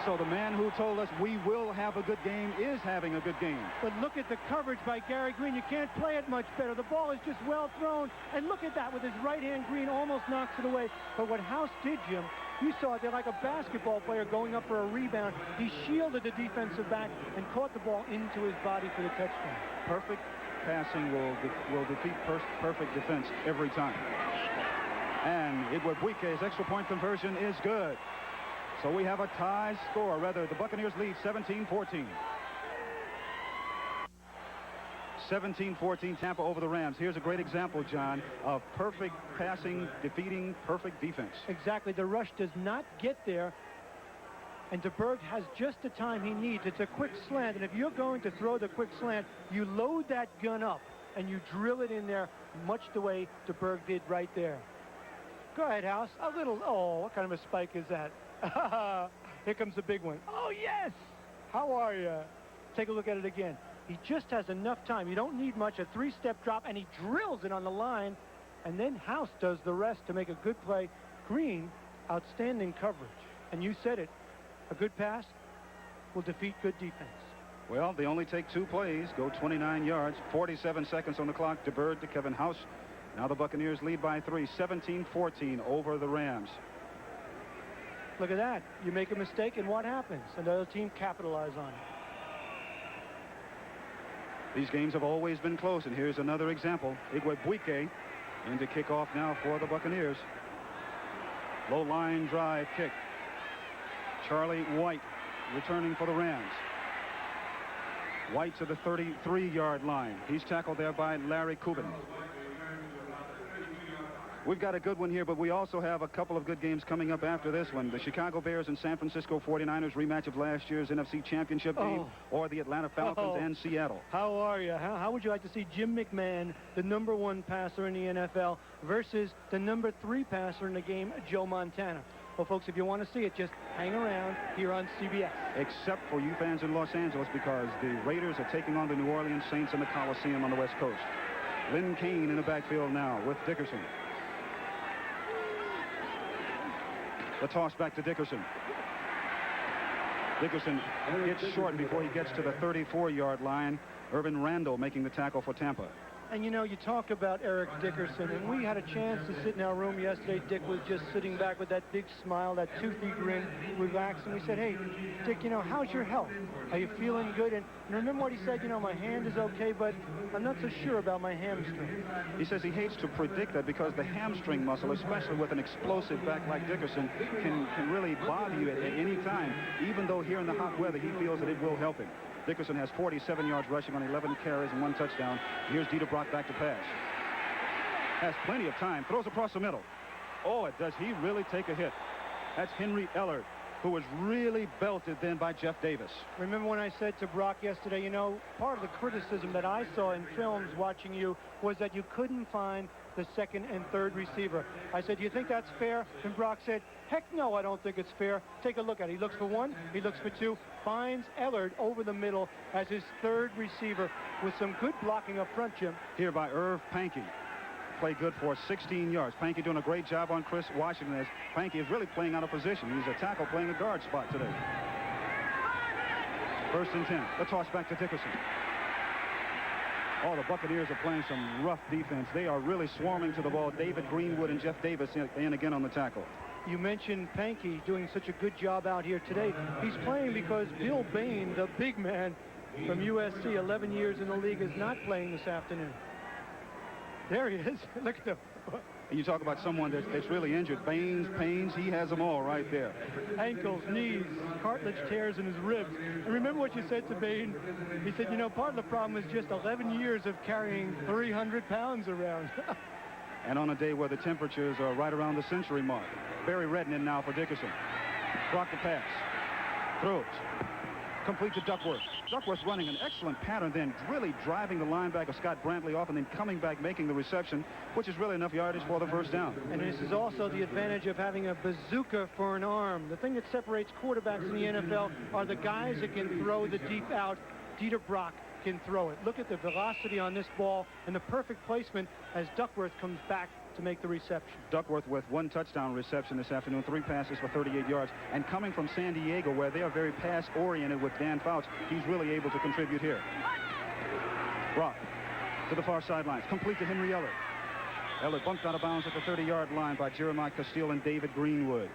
S2: So the man who told us we will have a good game is having a good game.
S1: But look at the coverage by Gary Green. You can't play it much better. The ball is just well thrown. And look at that with his right hand. Green almost knocks it away. But what House did, Jim, you saw it there like a basketball player going up for a rebound. He shielded the defensive back and caught the ball into his body for the touchdown.
S2: Perfect passing will defeat perfect defense every time. And Igwebuike's extra point conversion is good. So we have a tie score. Rather, the Buccaneers lead 17-14. 17-14 Tampa over the Rams. Here's a great example, John, of perfect passing defeating perfect defense.
S1: Exactly. The rush does not get there, and DeBerg has just the time he needs. It's a quick slant, and if you're going to throw the quick slant, you load that gun up and you drill it in there, much the way DeBerg did right there. Go ahead, House. A little. Oh, what kind of a spike is that? Here comes the big one. Oh, yes. How are you? Take a look at it again. He just has enough time. You don't need much. A three-step drop, and he drills it on the line, and then House does the rest to make a good play. Green, outstanding coverage. And you said it. A good pass will defeat good defense.
S2: Well, they only take 2 plays, go 29 yards, 47 seconds on the clock. DeBerg to Kevin House. Now the Buccaneers lead by 3, 17-14 over the Rams.
S1: Look at that. You make a mistake, and what happens? Another team capitalize on it.
S2: These games have always been close, and here's another example. Igwebuike in to kick off now for the Buccaneers. Low line drive kick. Charlie White returning for the Rams. White to the 33-yard line. He's tackled there by Larry Kubin. We've got a good one here, but we also have a couple of good games coming up after this one. The Chicago Bears and San Francisco 49ers rematch of last year's NFC Championship game, or the Atlanta Falcons and Seattle.
S1: How are you? How would you like to see Jim McMahon, the #1 passer in the NFL, versus the #3 passer in the game, Joe Montana? Well, folks, if you want to see it, just hang around here on CBS.
S2: Except for you fans in Los Angeles, because the Raiders are taking on the New Orleans Saints in the Coliseum on the West Coast. Lynn Kane in the backfield now with Dickerson. The toss back to Dickerson. Dickerson hits short before he gets to the 34-yard line. Irvin Randall making the tackle for Tampa.
S1: And, you know, you talk about Eric Dickerson, and we had a chance to sit in our room yesterday. Dick was just sitting back with that big smile, that toothy grin, relaxed, and we said, hey, Dick, you know, how's your health? Are you feeling good? And remember what he said, you know, my hand is okay, but I'm not so sure about my hamstring.
S2: He says he hates to predict that because the hamstring muscle, especially with an explosive back like Dickerson, can really bother you at any time, even though here in the hot weather he feels that it will help him. Dickerson has 47 yards rushing on 11 carries and 1 touchdown. Here's Dieter Brock back to pass. Has plenty of time. Throws across the middle. Oh, does he really take a hit? That's Henry Ellard, who was really belted then by Jeff Davis.
S1: Remember when I said to Brock yesterday, you know, part of the criticism that I saw in films watching you was that you couldn't find the second and third receiver. I said, do you think that's fair? And Brock said, heck no, I don't think it's fair. Take a look at it. He looks for 1, he looks for 2, finds Ellard over the middle as his third receiver with some good blocking up front, Jim.
S2: Here by Irv Pankey. Play good for 16 yards. Pankey doing a great job on Chris Washington, as Pankey is really playing out of position. He's a tackle playing a guard spot today. 1st and 10. The toss back to Dickerson. Oh, the Buccaneers are playing some rough defense. They are really swarming to the ball. David Greenwood and Jeff Davis in again on the tackle.
S1: You mentioned Pankey doing such a good job out here today. He's playing because Bill Bain, the big man from USC, 11 years in the league, is not playing this afternoon. There he is. Look at him.
S2: And you talk about someone that's really injured. Baines, pains, he has them all right there.
S1: Ankles, knees, cartilage tears in his ribs. And remember what you said to Bain? He said, you know, part of the problem is just 11 years of carrying 300 pounds around.
S2: And on a day where the temperatures are right around the century mark. Barry Redden now for Dickerson. Brock the pass. Throws. Complete to Duckworth. Duckworth running an excellent pattern, then really driving the linebacker Scott Brantley off and then coming back making the reception, which is really enough yardage for the first down.
S1: And this is also the advantage of having a bazooka for an arm. The thing that separates quarterbacks in the NFL are the guys that can throw the deep out. Dieter Brock can throw it. Look at the velocity on this ball and the perfect placement as Duckworth comes back to make the reception.
S2: Duckworth with 1 touchdown reception this afternoon, 3 passes for 38 yards. And coming from San Diego, where they are very pass-oriented with Dan Fouts, he's really able to contribute here. Brock to the far sidelines, complete to Henry Ellard. Eller bumped out of bounds at the 30-yard line by Jeremiah Castile and David Greenwood.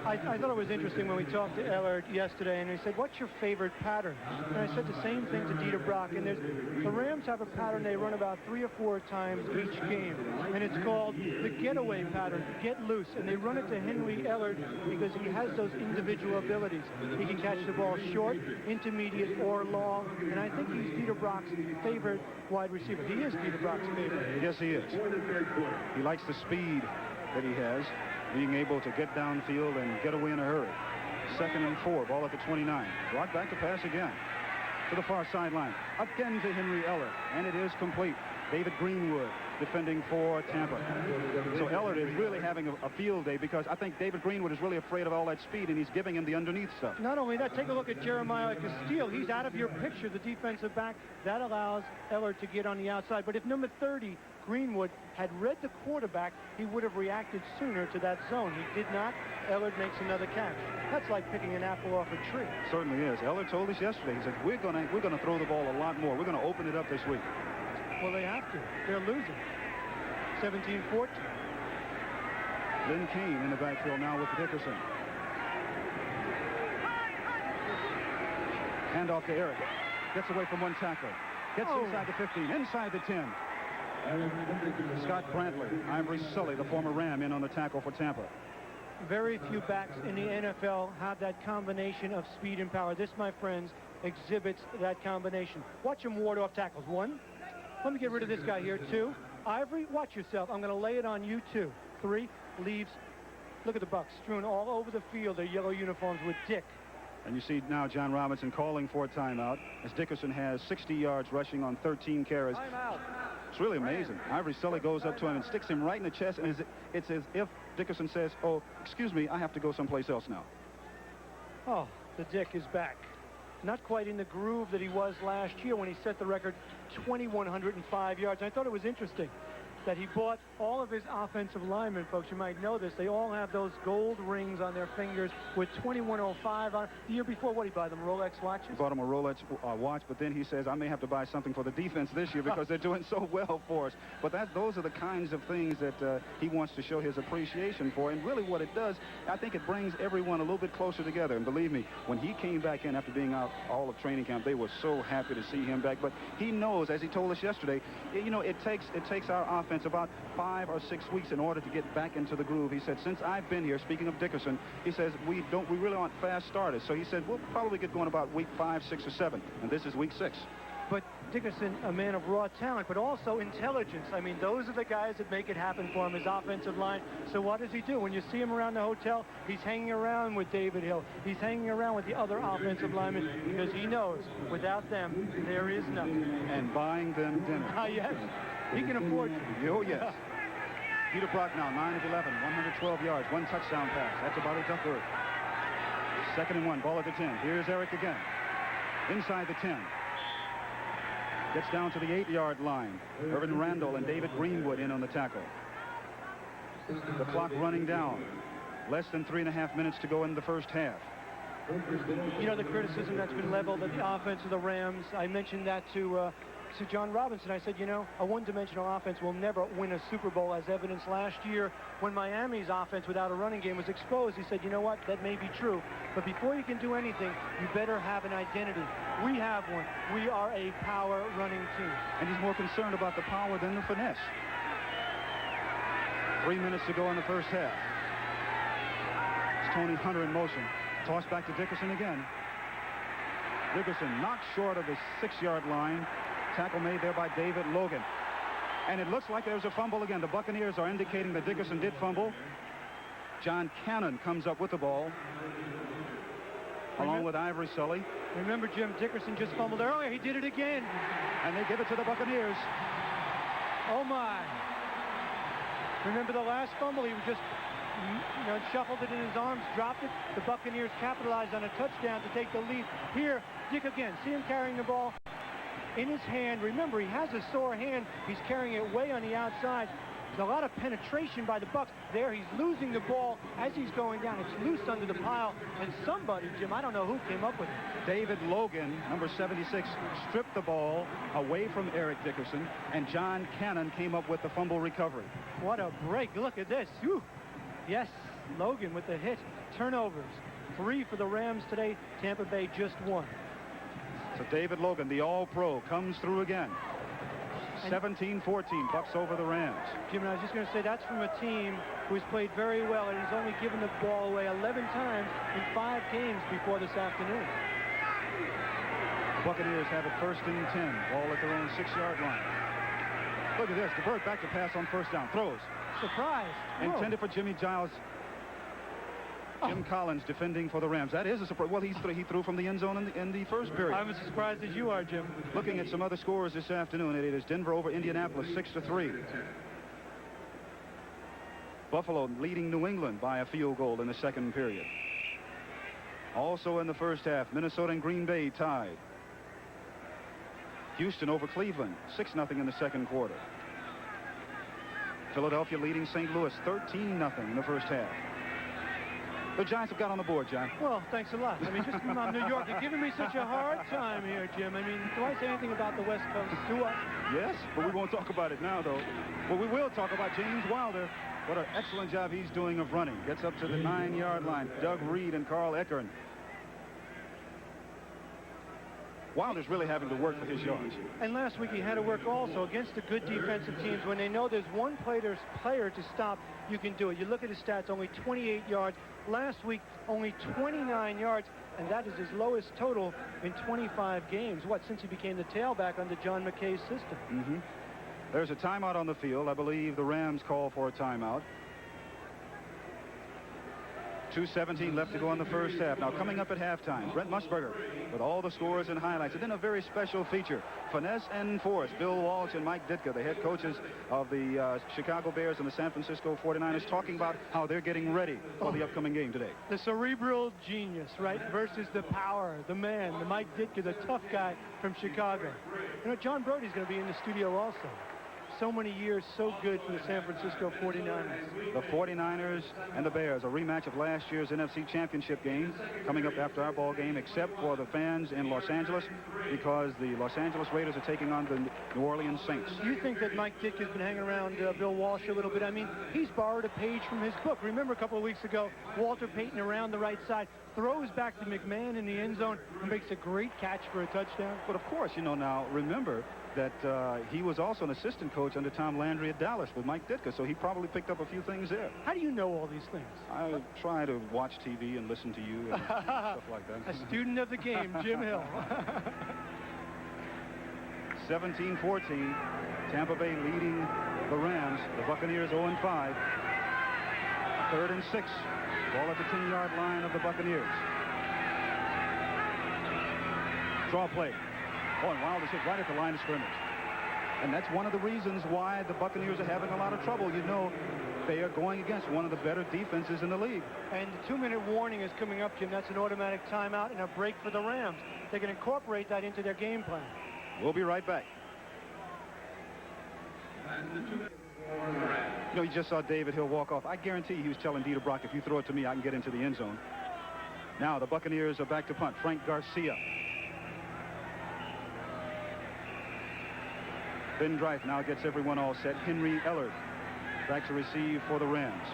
S1: I thought it was interesting when we talked to Eller yesterday, and he said, what's your favorite pattern? And I said the same thing to Dieter Brock. And the Rams have a pattern they run about 3 or 4 times each game, and it's called the getaway pattern, get loose. And they run it to Henry Eller because he has those individual abilities. He can catch the ball short, intermediate, or long, and I think he's Dieter Brock's favorite wide receiver. He is Dieter Brock's favorite.
S2: Yes, he is. He likes the speed that he has, being able to get downfield and get away in a hurry. 2nd and 4, ball at the 29. Brought back to pass again to the far sideline. Again to Henry Eller, and it is complete. David Greenwood defending for Tampa. So Eller is really having a field day because I think David Greenwood is really afraid of all that speed, and he's giving him the underneath stuff.
S1: Not only that, take a look at Jeremiah Castile. He's out of your picture, the defensive back. That allows Eller to get on the outside. But if number 30, Greenwood, had read the quarterback, he would have reacted sooner to that zone. He did not. Eller makes another catch. That's like picking an apple off a tree.
S2: Certainly is. Eller told us yesterday, he said, we're gonna throw the ball a lot more. We're going to open it up this week.
S1: Well, they have to. They're losing. 17-14.
S2: Lynn Kane in the backfield now with Dickerson. Hand off to Eric. Gets away from one tackler. Gets inside the 15, inside the 10. Scott Brantley, Ivory Sully, the former Ram, in on the tackle for Tampa.
S1: Very few backs in the NFL have that combination of speed and power. This, my friends, exhibits that combination. Watch him ward off tackles. 1. Let me get rid of this guy here. 2. Ivory, watch yourself. I'm going to lay it on you, 2. 3. Leaves. Look at the Bucs strewn all over the field, their yellow uniforms with Dick.
S2: And you see now John Robinson calling for a timeout as Dickerson has 60 yards rushing on 13 carries.
S3: Timeout.
S2: It's really amazing. Ivory Sully goes up to him and sticks him right in the chest, and it's as if Dickerson says, oh, excuse me, I have to go someplace else now.
S1: Oh, the Dick is back. Not quite in the groove that he was last year when he set the record 2,105 yards. I thought it was interesting that he bought all of his offensive linemen, folks. You might know this. They all have those gold rings on their fingers with 2105 on. The year before, what did he buy them? Rolex watches?
S2: He bought him a Rolex watch, but then he says, I may have to buy something for the defense this year because they're doing so well for us. But those are the kinds of things that he wants to show his appreciation for. And really what it does, I think it brings everyone a little bit closer together. And believe me, when he came back in after being out all of training camp, they were so happy to see him back. But he knows, as he told us yesterday, you know, it takes our offense about 5 or 6 weeks in order to get back into the groove. He said, since I've been here, speaking of Dickerson, he says, we really aren't fast starters. So he said, we'll probably get going about week 5, 6, or 7. And this is week 6.
S1: But Dickerson, a man of raw talent, but also intelligence. I mean, those are the guys that make it happen for him, his offensive line. So what does he do? When you see him around the hotel, he's hanging around with David Hill. He's hanging around with the other offensive linemen because he knows without them, there is nothing.
S2: And buying them dinner.
S1: Ah, yes. He can afford to.
S2: Oh, yes. Dieter Brock now, 9 of 11, 112 yards, 1 touchdown pass. That's about a tough word. 2nd and 1, ball at the 10. Here's Eric again. Inside the 10. Gets down to the 8-yard line. Irvin Randall and David Greenwood in on the tackle. The clock running down. Less than 3.5 minutes to go in the first half.
S1: You know, the criticism that's been leveled at the offense of the Rams, I mentioned that to John Robinson. I said, you know, a one-dimensional offense will never win a Super Bowl, as evidenced last year when Miami's offense without a running game was exposed. He said, you know what, that may be true, but before you can do anything, you better have an identity. We have one. We are a power running team.
S2: And he's more concerned about the power than the finesse. 3 minutes to go in the first half. It's Tony Hunter in motion. Toss back to Dickerson again. Dickerson knocked short of the 6-yard line. Tackle made there by David Logan. And it looks like there's a fumble again. The Buccaneers are indicating that Dickerson did fumble. John Cannon comes up with the ball, along with Ivory Sully.
S1: Remember, Jim, Dickerson just fumbled earlier. He did it again.
S2: And they give it to the Buccaneers.
S1: Oh, my. Remember the last fumble? He just shuffled it in his arms, dropped it. The Buccaneers capitalized on a touchdown to take the lead. Here, Dick again. See him carrying the ball in his hand. Remember, he has a sore hand. He's carrying it way on the outside. There's a lot of penetration by the Bucs. There, he's losing the ball as he's going down. It's loose under the pile, and somebody, Jim, I don't know who came up with it.
S2: David Logan, number 76, stripped the ball away from Eric Dickerson, and John Cannon came up with the fumble recovery.
S1: What a break. Look at this. Whew. Yes, Logan with the hit. Turnovers. 3 for the Rams today. Tampa Bay just 1.
S2: So David Logan, the All-Pro, comes through again. 17-14, Bucs over the Rams.
S1: Jim, and I was just going to say, that's from a team who's played very well, and he's only given the ball away 11 times in 5 games before this afternoon.
S2: The Buccaneers have it 1st and 10. Ball at their own 6-yard line. Look at this. Divert back to pass on 1st down. Throws.
S1: Surprise.
S2: Intended for Jimmy Giles. Jim Collins defending for the Rams. That is a surprise. Well, he threw from the end zone in the first period.
S1: I'm as surprised as you are, Jim.
S2: Looking at some other scores this afternoon, it is Denver over Indianapolis 6-3. Buffalo leading New England by a field goal in the 2nd period. Also in the first half, Minnesota and Green Bay tied. Houston over Cleveland 6-0 in the 2nd quarter. Philadelphia leading St. Louis 13-0 in the first half. The Giants have got on the board, John.
S1: Well, thanks a lot. I mean, just from New York, you're giving me such a hard time here, Jim. I mean, do I say anything about the West Coast? Do I?
S2: Yes, but we won't talk about it now, though. Well, we will talk about James Wilder. What an excellent job he's doing of running. Gets up to the 9-yard line. Doug Reed and Carl Eckern. Wilder's really having to work for his yards.
S1: And last week he had to work also against the good defensive teams. When they know there's one player to stop, you can do it. You look at his stats, only 28 yards. Last week, only 29 yards, and that is his lowest total in 25 games. What, since he became the tailback under John McKay's system?
S2: There's a timeout on the field. I believe the Rams call for a timeout. 2:17 left to go in the first half. Now coming up at halftime, Brent Musburger with all the scores and highlights. And then a very special feature, Finesse and Force. Bill Walsh and Mike Ditka, the head coaches of the Chicago Bears and the San Francisco 49ers, talking about how they're getting ready for the upcoming game today.
S1: The cerebral genius, right, versus the power, the man, the Mike Ditka, the tough guy from Chicago. You know, John Brody's going to be in the studio also. So many years, so good for the San Francisco 49ers.
S2: The 49ers and the Bears, a rematch of last year's NFC Championship game, coming up after our ball game, except for the fans in Los Angeles, because the Los Angeles Raiders are taking on the New Orleans Saints.
S1: Do you think that Mike Ditka's been hanging around Bill Walsh a little bit? I mean, he's borrowed a page from his book. Remember a couple of weeks ago, Walter Payton around the right side, throws back to McMahon in the end zone and makes a great catch for a touchdown.
S2: But of course, you know, now remember that he was also an assistant coach under Tom Landry at Dallas with Mike Ditka, so he probably picked up a few things there.
S1: How do you know all these things?
S2: I try to watch TV and listen to you and stuff like that.
S1: A student of the game, Jim Hill.
S2: 17-14, Tampa Bay leading the Rams. The Buccaneers 0-5. 3rd and 6. Ball at the 10-yard line of the Buccaneers. Draw play. Oh, and Wilder's hit right at the line of scrimmage. And that's one of the reasons why the Buccaneers are having a lot of trouble. You know, they are going against one of the better defenses in the league.
S1: And the 2-minute warning is coming up, Jim. That's an automatic timeout and a break for the Rams. They can incorporate that into their game plan.
S2: We'll be right back. You know, you just saw David Hill walk off. I guarantee he was telling Dieter Brock, if you throw it to me, I can get into the end zone. Now the Buccaneers are back to punt. Frank Garcia. Ben Dreif now gets everyone all set. Henry Ellard back to receive for the Rams.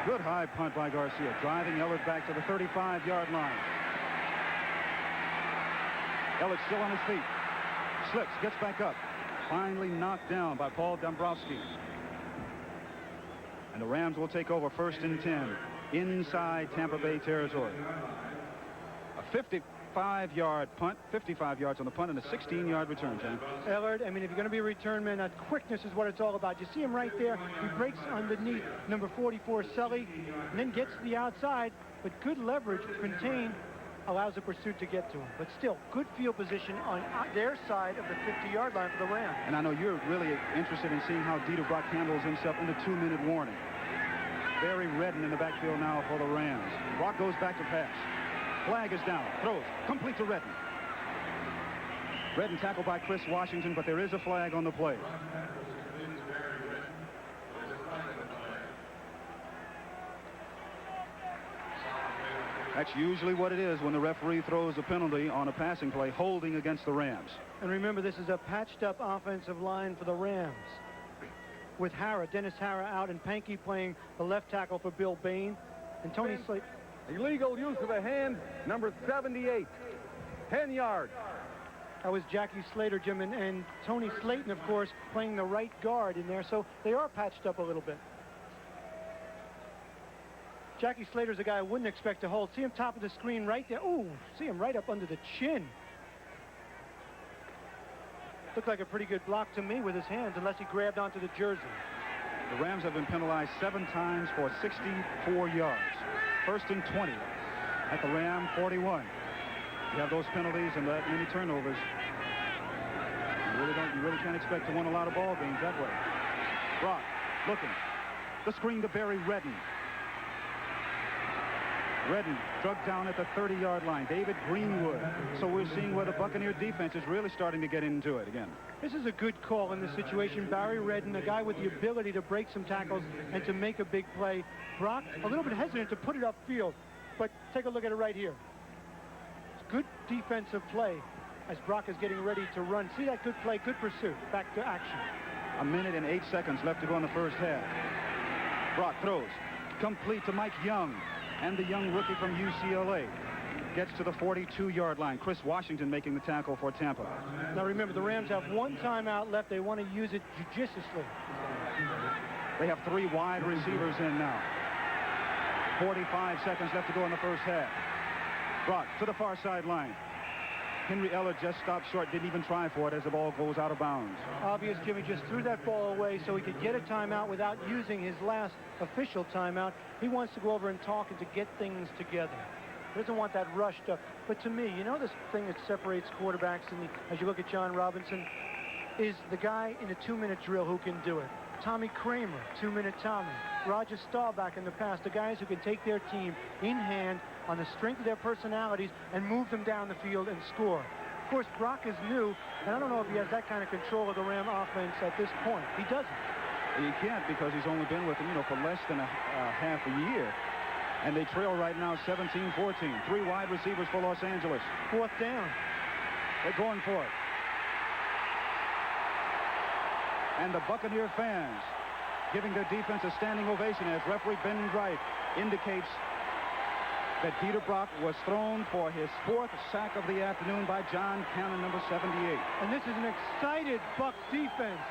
S2: Good high punt by Garcia, driving Ellard back to the 35-yard line. Ellard still on his feet. Slips, gets back up. Finally knocked down by Paul Dombrowski. And the Rams will take over 1st and 10 inside Tampa Bay territory. A 55-yard punt, 55 yards on the punt, and a 16-yard return, John.
S1: Ellard, I mean, if you're going to be a return man, that quickness is what it's all about. You see him right there. He breaks underneath number 44, Sully, and then gets to the outside, but good leverage, contained, allows the pursuit to get to him. But still, good field position on their side of the 50-yard line for the Rams.
S2: And I know you're really interested in seeing how Dieter Brock handles himself in the 2-minute warning. Barry Redden in the backfield now for the Rams. Brock goes back to pass. Flag is down. Throws. Complete to Redden. Redden tackled by Chris Washington, but there is a flag on the play. That's usually what it is when the referee throws a penalty on a passing play, holding against the Rams.
S1: And remember, this is a patched-up offensive line for the Rams, with Dennis Harrah out, and Pankey playing the left tackle for Bill Bain, and Tony Slater.
S3: Illegal use of a hand, number 78. 10 yards.
S1: That was Jackie Slater, Jim, and Tony Slayton, of course, playing the right guard in there, so they are patched up a little bit. Jackie Slater's a guy I wouldn't expect to hold. See him top of the screen right there. Ooh, see him right up under the chin. Looked like a pretty good block to me with his hands, unless he grabbed onto the jersey.
S2: The Rams have been penalized 7 times for 64 yards. First and 20 at the Ram 41. You have those penalties and that many turnovers. You really can't expect to win a lot of ball games that way. Brock looking. The screen to Barry Redden. Redden struck down at the 30-yard line. David Greenwood. So we're seeing where the Buccaneer defense is really starting to get into it again.
S1: This is a good call in this situation. Barry Redden, a guy with the ability to break some tackles and to make a big play. Brock, a little bit hesitant to put it upfield, but take a look at it right here. It's good defensive play as Brock is getting ready to run. See that good play, good pursuit. Back to action.
S2: 1 minute and 8 seconds left to go in the first half. Brock throws. Complete to Mike Young. And the young rookie from UCLA gets to the 42-yard line. Chris Washington making the tackle for Tampa.
S1: Now remember, the Rams have 1 timeout left. They want to use it judiciously.
S2: They have 3 wide receivers in now. 45 seconds left to go in the first half. Brock to the far sideline. Henry Eller just stopped short, didn't even try for it as the ball goes out of bounds.
S1: Obvious Jimmy just threw that ball away so he could get a timeout without using his last official timeout. He wants to go over and talk and to get things together. He doesn't want that rushed up. But to me, you know, this thing that separates quarterbacks, as you look at John Robinson, is the guy in a 2-minute drill who can do it. Tommy Kramer, 2-minute Tommy. Roger Staubach in the past, the guys who can take their team in hand on the strength of their personalities and move them down the field and score. Of course, Brock is new, and I don't know if he has that kind of control of the Ram offense at this point. He doesn't.
S2: He can't, because he's only been with them, for less than half a year. And they trail right now 17-14. 3 wide receivers for Los Angeles.
S1: 4th down.
S2: They're going for it. And the Buccaneer fans giving their defense a standing ovation as referee Ben Wright indicates that Peter Brock was thrown for his 4th sack of the afternoon by John Cannon, number 78.
S1: And this is an excited Bucs defense.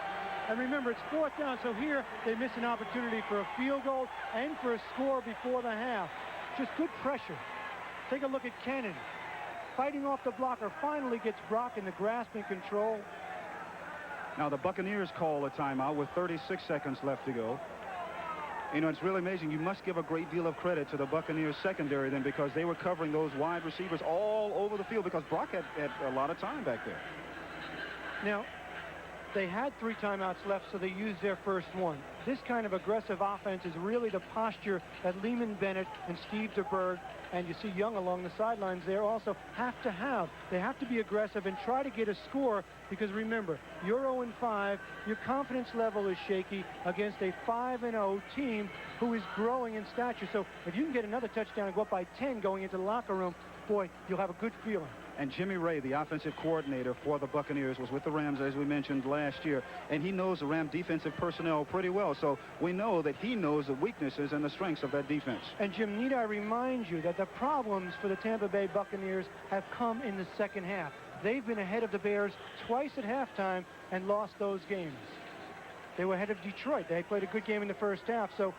S1: And remember, it's 4th down, so here they miss an opportunity for a field goal and for a score before the half. Just good pressure. Take a look at Cannon. Fighting off the blocker, finally gets Brock in the grasp and control.
S2: Now the Buccaneers call a timeout with 36 seconds left to go. It's really amazing. You must give a great deal of credit to the Buccaneers secondary then, because they were covering those wide receivers all over the field, because Brock had a lot of time back there.
S1: Now, they had 3 timeouts left, so they used their first one. This kind of aggressive offense is really the posture that Lehman Bennett and Steve DeBerg, and you see Young along the sidelines there, also have to have. They have to be aggressive and try to get a score, because remember, you're 0-5, your confidence level is shaky against a 5-0 team who is growing in stature. So if you can get another touchdown and go up by 10 going into the locker room, boy, you'll have a good feeling.
S2: And Jimmy Ray, the offensive coordinator for the Buccaneers, was with the Rams, as we mentioned, last year. And he knows the Ram defensive personnel pretty well. So we know that he knows the weaknesses and the strengths of that defense.
S1: And Jim, need I remind you that the problems for the Tampa Bay Buccaneers have come in the second half. They've been ahead of the Bears twice at halftime and lost those games. They were ahead of Detroit. They played a good game in the first half. So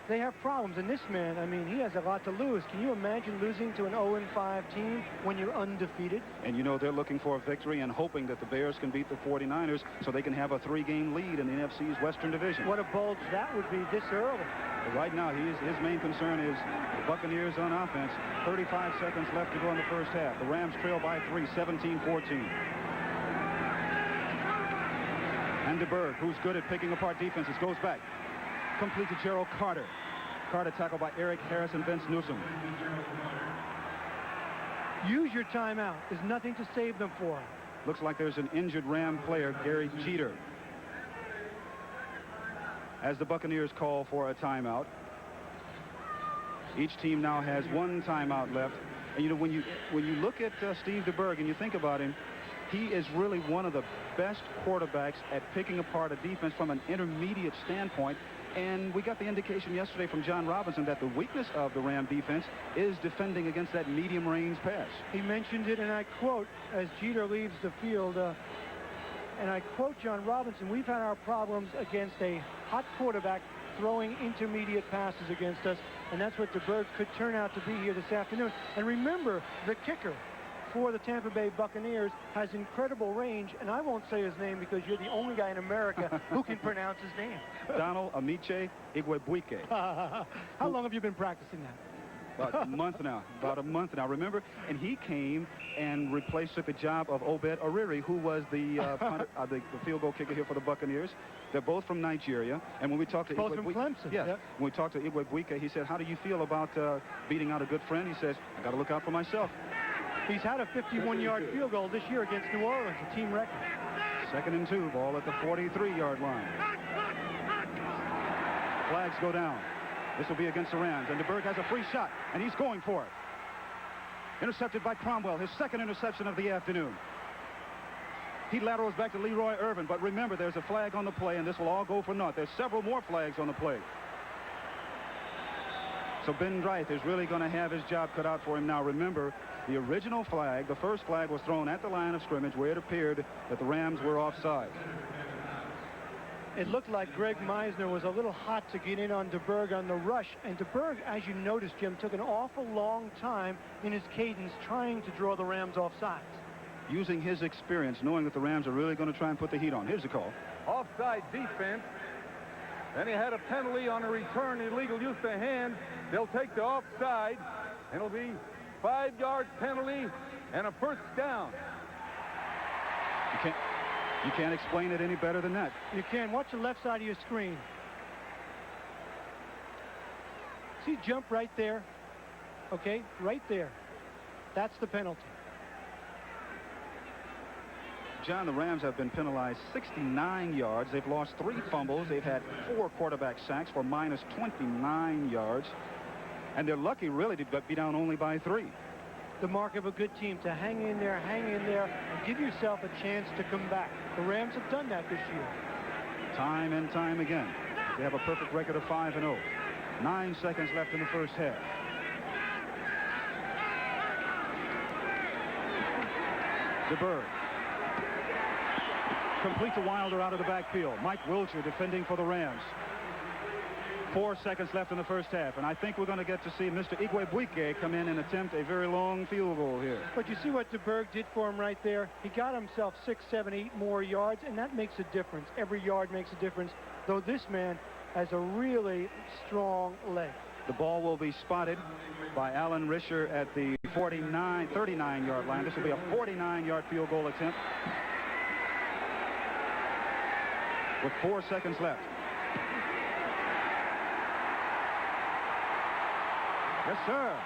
S1: they have problems. And this man, I mean, he has a lot to lose. Can you imagine losing to an 0-5 team when you're undefeated?
S2: And they're looking for a victory and hoping that the Bears can beat the 49ers so they can have a 3-game lead in the NFC's Western Division.
S1: What a bulge that would be this early.
S2: But right now, his main concern is the Buccaneers on offense. 35 seconds left to go in the first half. The Rams trail by 3, 17-14. And DeBerg, who's good at picking apart defenses, goes back. Complete to Gerald Carter. Carter tackled by Eric Harris and Vince Newsom.
S1: Use your timeout. There's nothing to save them for.
S2: Looks like there's an injured Ram player, Gary Jeter, as the Buccaneers call for a timeout. Each team now has one timeout left. And, you know, when you look at Steve DeBerg and you think about him, he is really one of the best quarterbacks at picking apart a defense from an intermediate standpoint. And we got the indication yesterday from John Robinson that the weakness of the Ram defense is defending against that medium-range pass.
S1: He mentioned it, and I quote, as Jeter leaves the field, and I quote John Robinson, "We've had our problems against a hot quarterback throwing intermediate passes against us," and that's what DeBerg could turn out to be here this afternoon. And remember, the kicker for the Tampa Bay Buccaneers has incredible range, and I won't say his name because you're the only guy in America who can pronounce his name.
S2: Donald Amiche Igwebuike.
S1: How long have you been practicing that?
S2: About a month now. Remember, and he came and took the job of Obed Oriri, who was the the field goal kicker here for the Buccaneers. They're both from Nigeria. And when we talked to
S1: both from Clemson.
S2: Yeah, yep. When we talked to Igwebuike, he said, "How do you feel about beating out a good friend?" He says, "I got to look out for myself."
S1: He's had a 51-yard field goal this year against New Orleans, a team record.
S2: 2nd and 2, ball at the 43-yard line. Flags go down. This will be against the Rams, and DeBerg has a free shot, and he's going for it. Intercepted by Cromwell, his 2nd interception of the afternoon. He laterals back to Leroy Irvin, but remember, there's a flag on the play, and this will all go for naught. There's several more flags on the play. So Ben Dreith is really going to have his job cut out for him now. Remember, the original flag, the first flag, was thrown at the line of scrimmage where it appeared that the Rams were offside.
S1: It looked like Greg Meisner was a little hot to get in on DeBerg on the rush. And DeBerg, as you noticed, Jim, took an awful long time in his cadence trying to draw the Rams offsides.
S2: Using his experience, knowing that the Rams are really going to try and put the heat on. Here's the call.
S3: Offside defense. Then he had a penalty on a return, illegal use of hand. They'll take the offside, and it'll be 5-yard penalty and a first down.
S2: You can't explain it any better than that.
S1: You can. Watch the left side of your screen. See, jump right there. Okay, right there. That's the penalty.
S2: John, the Rams have been penalized 69 yards. They've lost 3 fumbles. They've had 4 quarterback sacks for minus 29 yards. And they're lucky, really, to be down only by 3.
S1: The mark of a good team, to hang in there, and give yourself a chance to come back. The Rams have done that this year.
S2: Time and time again. They have a perfect record of 5-0. 9 seconds left in the first half. DeBerg. Complete to Wilder out of the backfield. Mike Wilcher defending for the Rams. 4 seconds left in the first half, and I think we're going to get to see Mr. Igwebuike come in and attempt a very long field goal here.
S1: But you see what DeBerg did for him right there? He got himself 6, 7, 8 more yards, and that makes a difference. Every yard makes a difference, though this man has a really strong leg.
S2: The ball will be spotted by Alan Risher at the 39-yard line. This will be a 49-yard field goal attempt with 4 seconds left. Yes, sir.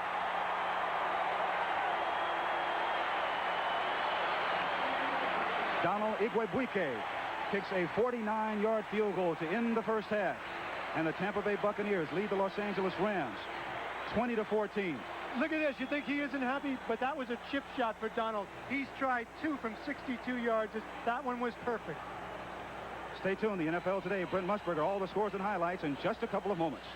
S2: Donald Igwebuike kicks a 49-yard field goal to end the first half. And the Tampa Bay Buccaneers lead the Los Angeles Rams 20-14.
S1: Look at this. You think he isn't happy? But that was a chip shot for Donald. He's tried 2 from 62 yards. That one was perfect.
S2: Stay tuned. The NFL Today, Brent Musburger, all the scores and highlights in just a couple of moments.